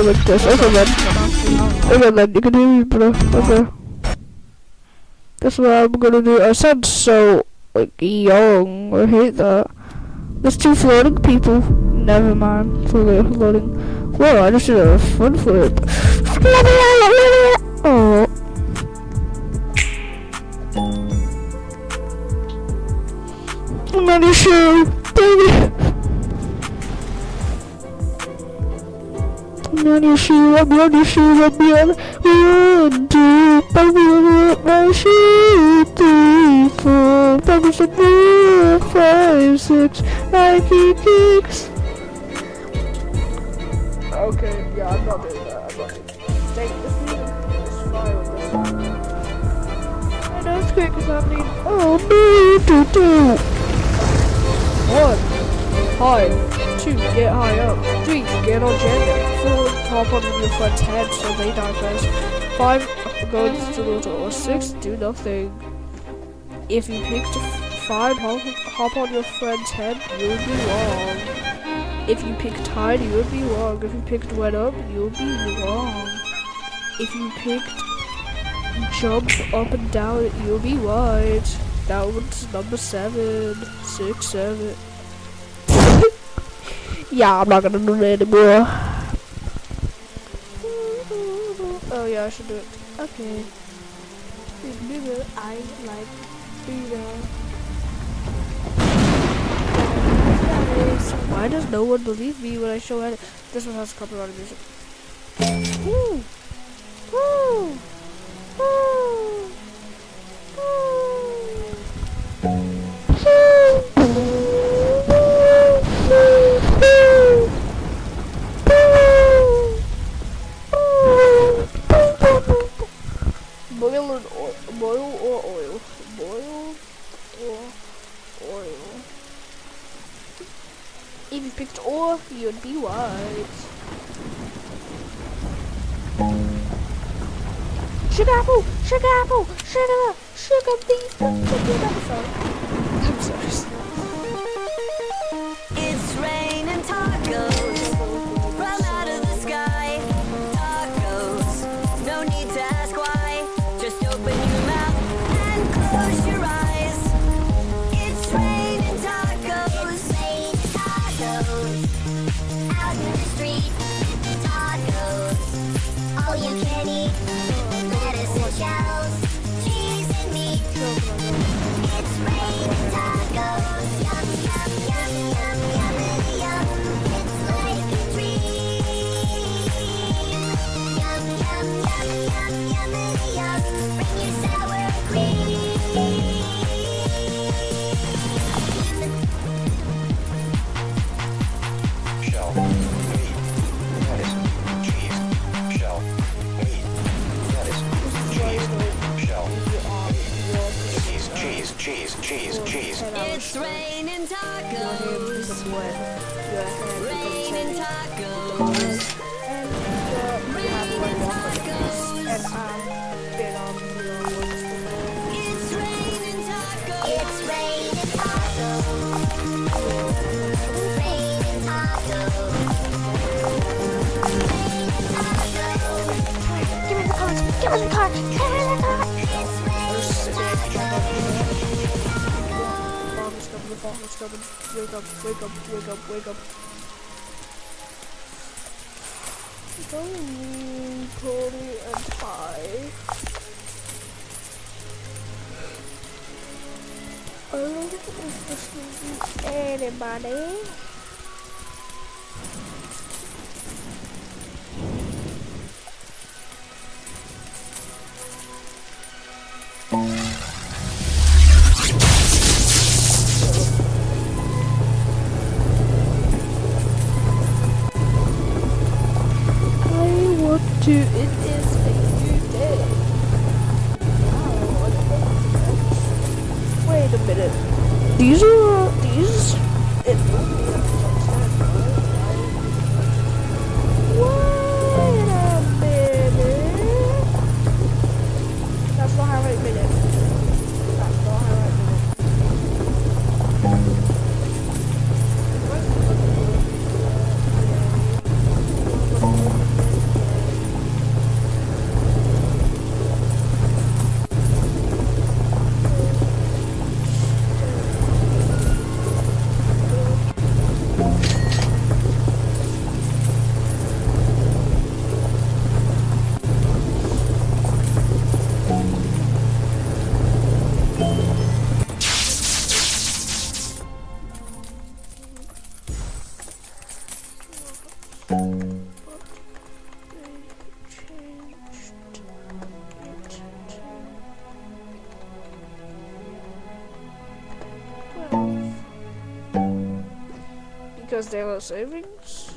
Speaker 1: Like this. Okay then, you can hear me, bro. Okay. That's what I'm gonna do. I sound so, like, young. I hate that. There's 2 floating people. Never mind. Floating. Whoa, I just did a front flip. Oh. I'm not sure, baby.
Speaker 4: on your shoe, I'm on your shoe, I'm on 1, 2, I'm on my shoe, 3, 4, Papa said 4, 5, 6, Nike kicks.
Speaker 1: Okay, yeah, I'm not doing that. I'm not doing that. Dang, this music is fire with this one.
Speaker 4: I know it's great because I'm being, oh, me,
Speaker 1: 1. High. 2. Get high up. 3. Get on Jenga. 4. Hop on your friend's head so they die first. 5. Go to the door. 6. Do nothing. If you picked 5, hop on your friend's head, you would be wrong. If you picked hide, you would be wrong. If you picked went up, you would be wrong. If you picked jump up and down, you would be right. That one's number 7. 6, 7. Yeah, I'm not gonna do that anymore. Oh yeah, I should do it. Okay. I like Why does no one believe me when I show it? This one has copyrighted music. Woo! Woo! Woo! Boil or oil? Boil or oil? If you picked or, you'd be right. Sugar apple! Sugar apple! Sugar beef! I'm sorry.
Speaker 9: It's raining tacos from out of the sky. Tacos, no need to ask why. Just open your mouth and close your eyes. It's raining tacos. Tacos out in the street. Tacos, all you can eat. Lettuce and shells, cheese and meat. It's raining tacos. Yum yum yum yum yum yum. It's like a dream. Yum yum yum yum yum yum. Bring your sour cream.
Speaker 10: Shell, meat, lettuce, cheese, shell, meat, lettuce, cheese, shell, meat, cheese.
Speaker 9: It's raining tacos. Raining tacos. Raining tacos. It's raining tacos. It's raining tacos. Raining tacos.
Speaker 4: Give me the car, give me the car, give me the car.
Speaker 1: Mom's coming. Wake up. Cody and Pie. I don't know if this will be anybody. It is a new day. Wait a minute. These it will be a sunset, right? Wait a minute. That's not how I made it. That's not how I made it. because daylight savings.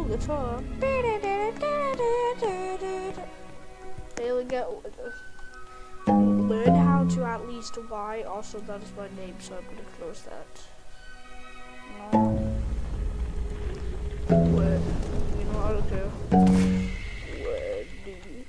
Speaker 1: Guitar. Daily get learn how to at least Y. Also, that is my name, so I'm gonna close that. Where you know how to go? Where do you?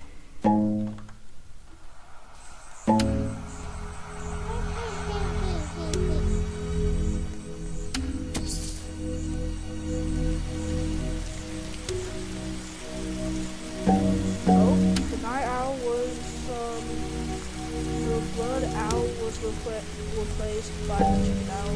Speaker 1: Replaced by the chicken owl.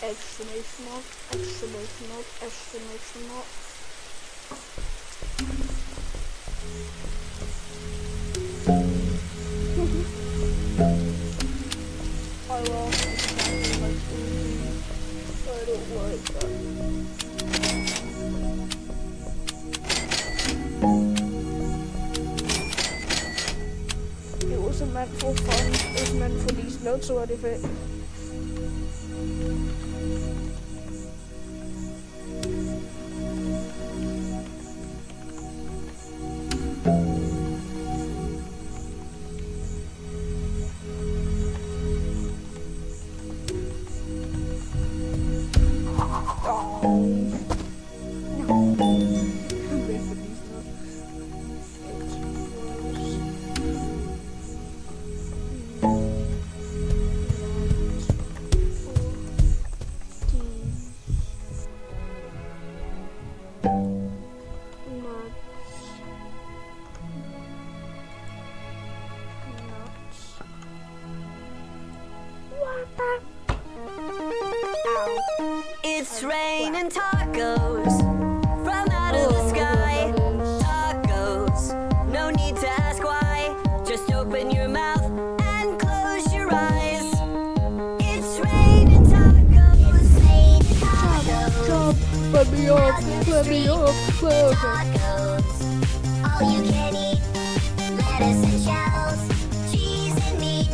Speaker 1: Exclamation mark, exclamation mark, exclamation mark. I lost the battery like I don't like that. It wasn't meant for fun, it was meant for these notes or anything.
Speaker 9: It's raining tacos from out of the sky. Tacos, no need to ask why. Just open your mouth and close your eyes. It's raining tacos. It's raining tacos.
Speaker 2: Let me off. Let me off. Okay.
Speaker 9: Tacos. All you can eat. Lettuce and shells. Cheese and meat.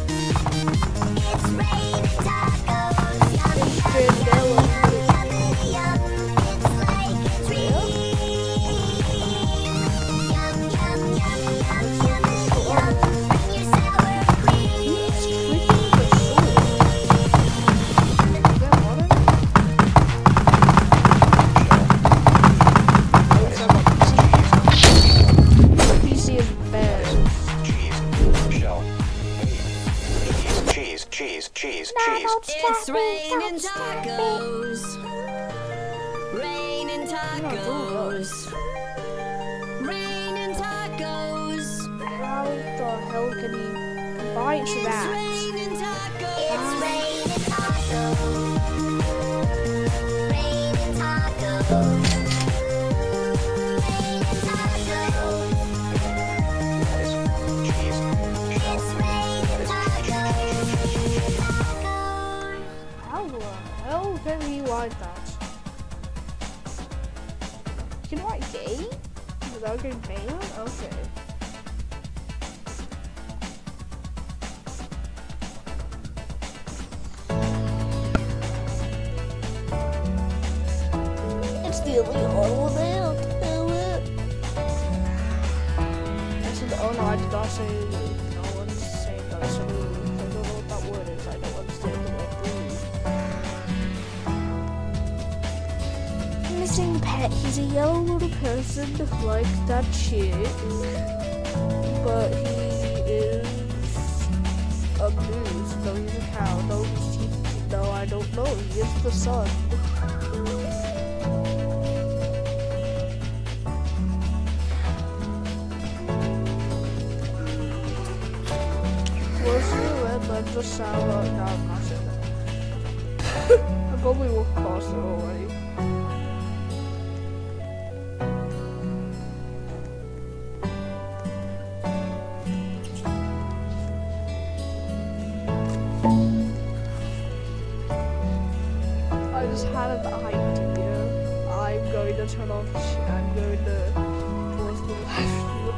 Speaker 9: It's raining tacos. Yum, yum, yum, yum, yum. It's like a dream. Yum, yum, yum, yum, yum, yum. Bring your sour cream.
Speaker 2: PC is bad.
Speaker 10: Cheese, shell, meat, cheese, cheese, cheese, cheese.
Speaker 9: It's raining tacos. Raining tacos. Raining tacos.
Speaker 2: How the hell can he bite that?
Speaker 9: Raining tacos. It's raining tacos. Raining tacos. Raining tacos.
Speaker 10: Cheese,
Speaker 9: It's raining tacos.
Speaker 2: How the hell can he write that? You can write gay without getting paid? Okay.
Speaker 1: It's the only audible nail. Do it.
Speaker 2: I said, oh no, I did not say no one's saying that. I said, I don't know what that word is. I don't understand the word breathe.
Speaker 1: Missing pet. He's a yellow little person like that chick, but he is a moose. No, he's a cow. No, I don't know. He is the sun. Was you and then just sound like no, I'm not saying that. I probably walked past it already. I just had an idea. I'm going to turn off. I'm going to pause the live stream.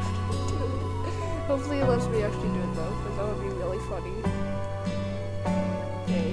Speaker 1: Hopefully, it lets me actually do it though, because that would be really funny. Okay.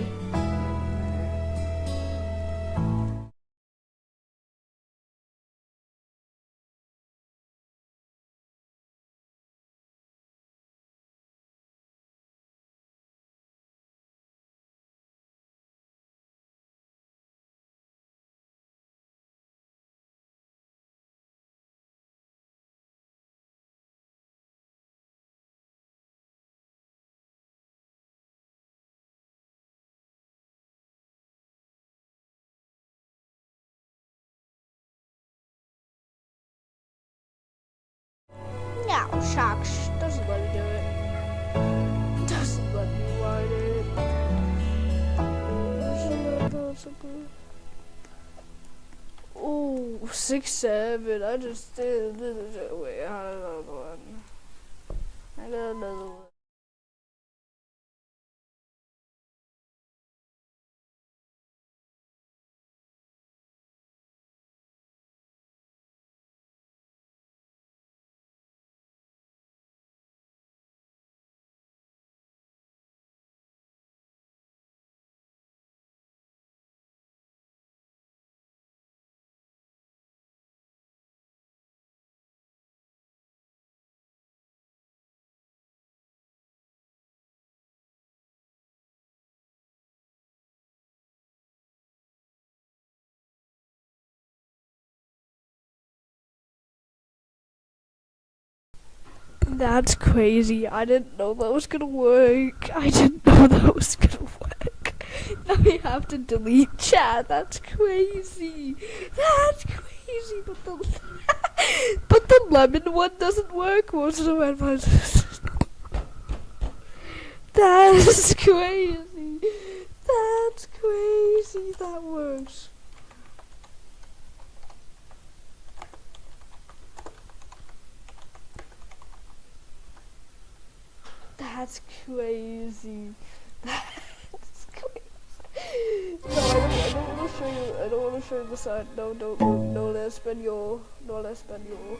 Speaker 1: No, Sharks doesn't let me do it. Doesn't let me write it. Oh, 6-7. I just did. Wait, I got another one. I got another one. That's crazy. I didn't know that was gonna work. I didn't know that was gonna work. Now we have to delete chat. That's crazy. That's crazy. But the but the lemon one doesn't work whatsoever. That's crazy. That's crazy. That works.
Speaker 2: That's crazy. That's crazy. No, I don't want to show you. I don't want to show you the side. No, no l'espagnol. No l'espagnol.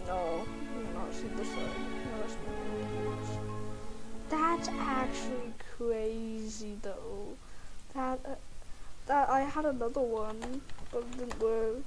Speaker 2: No, you will not see the side. No l'espagnol. That's actually crazy, though. That I had another one, but it didn't work.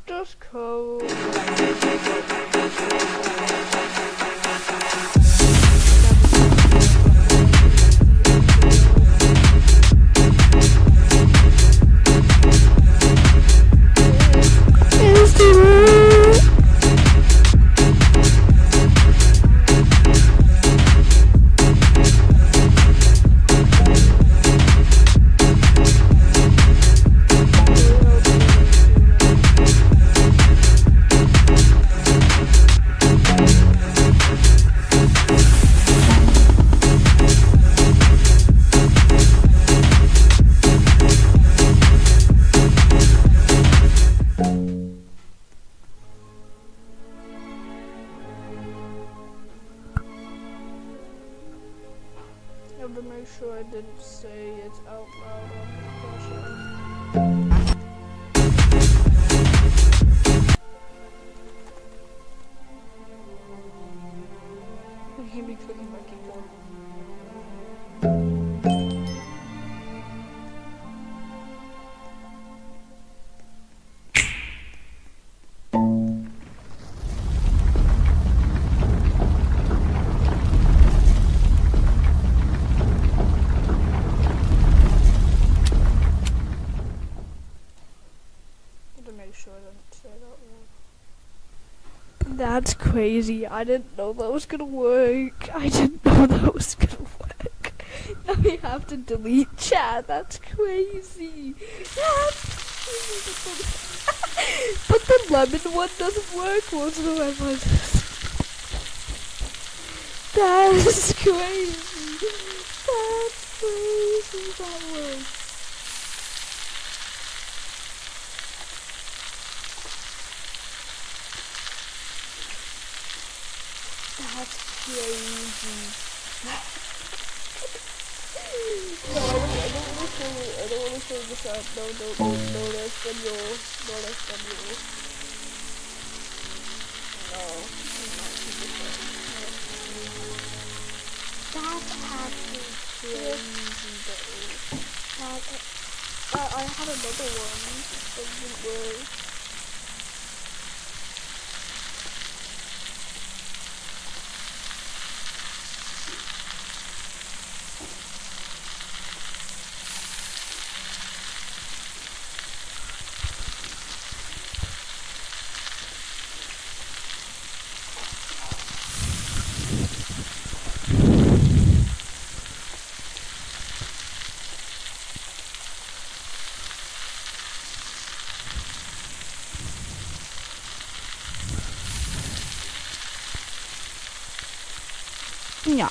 Speaker 2: Just code. I have to make sure I didn't say it out loud on the question. I can't be clicking my keyboard. That's crazy. I didn't know that was gonna work. I didn't know that was gonna work. Now we have to delete chat. That's crazy. That's crazy. But the lemon one doesn't work whatsoever. That's crazy. That's crazy. That works. That's crazy. No, I don't want to show this up. No, Espanol. No, Espanol. No, that's actually crazy, though. I had another one. It didn't work.
Speaker 4: Yeah.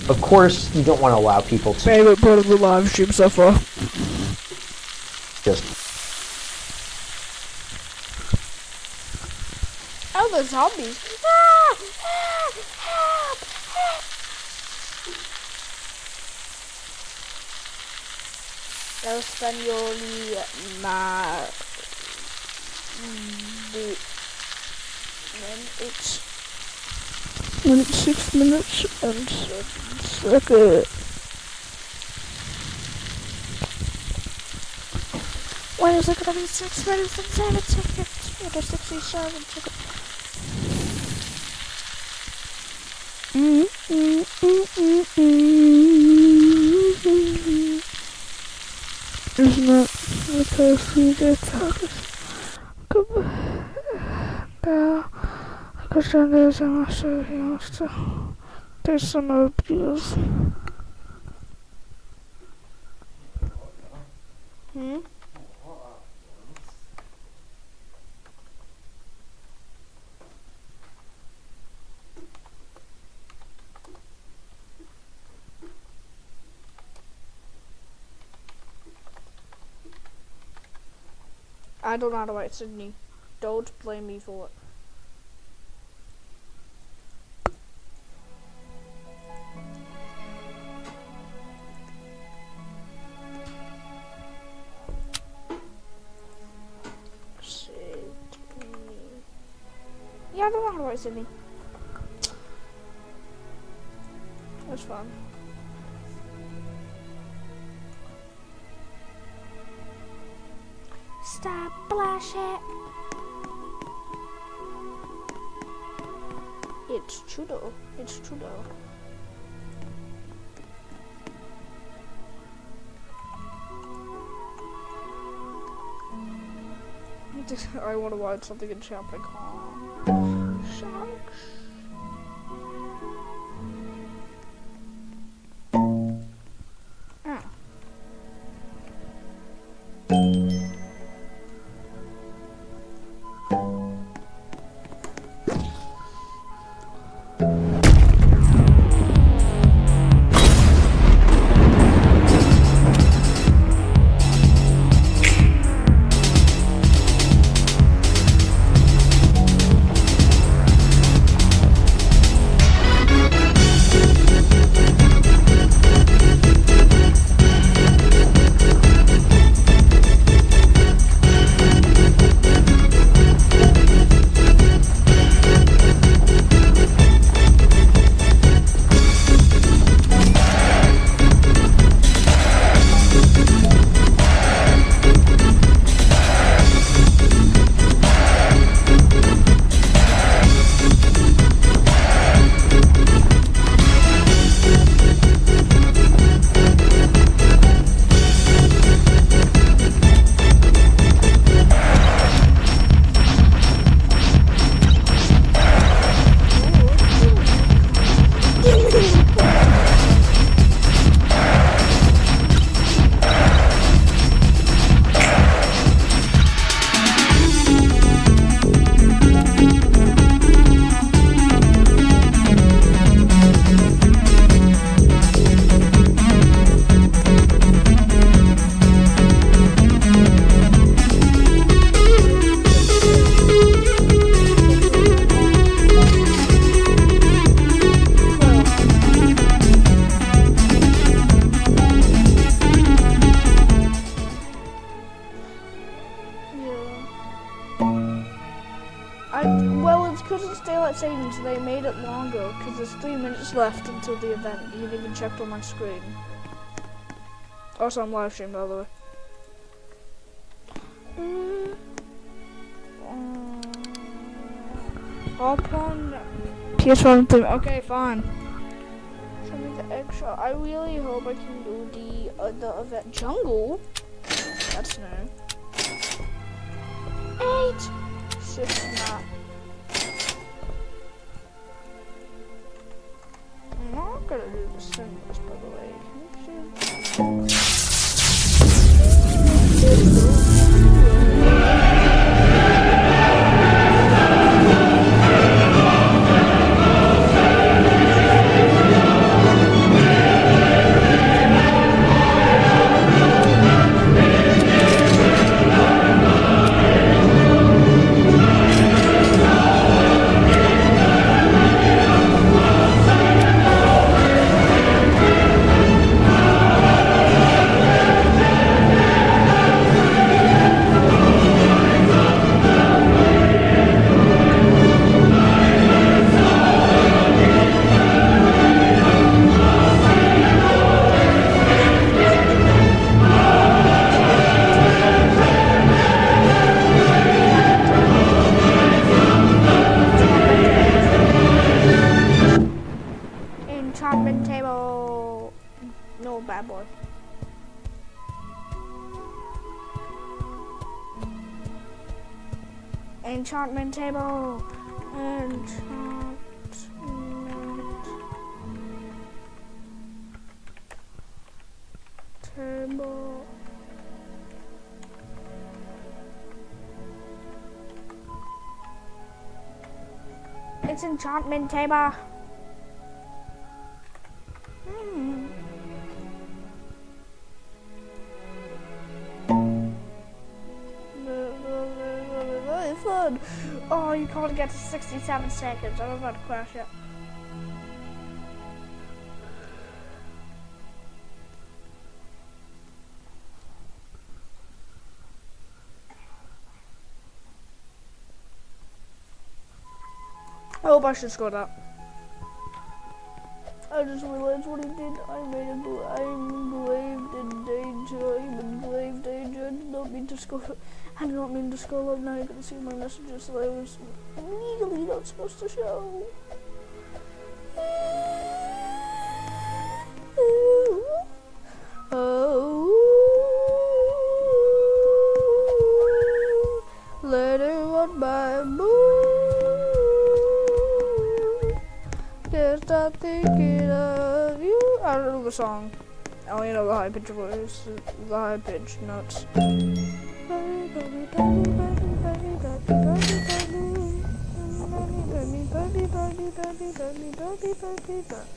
Speaker 5: Of course, you don't want to allow people to
Speaker 2: Favorite part of the live stream so far.
Speaker 5: just
Speaker 2: Oh, the zombies. Help! El Spagnoli,
Speaker 4: When it's 6 minutes and 7 seconds.
Speaker 2: When is it gonna be 6 minutes and 7 seconds? What is 67 seconds?
Speaker 4: Isn't it because we get because then there's a master he wants to do some abuse.
Speaker 2: I don't know how to write Sydney. Don't blame me for it. Yeah, I don't know how to write Sydney. That's fun. Stop blushing. It's Trudeau. It's Trudeau. I want to watch something in Champicon. Sharks. Ah. Well, it's because it's daylight savings. They made it longer because there's 3 minutes left until the event. You haven't even checked on my screen. Also, I'm live streaming, by the way. Hop on PS1 3. Okay, fine. Show me the extra. I really hope I can do the event jungle. That's new. 8, 6, not. I'm not gonna do the singles, by the way. Can you see? Enchantment table. No, bad boy. Enchantment table. Enchantment table. It's enchantment table. Very fun. Oh, you can't get to 67 seconds. I'm about to crash it. I hope I should score that. I just realized what he did. I'm engraved in danger. I'm in grave danger. I did not mean to score. I did not mean to score up. Now you can see my messages that I was legally not supposed to show. Let it run by moon. Can't stop thinking of you. I don't know the song. I only know the high pitch voice, the high pitch notes.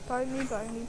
Speaker 2: Bye me.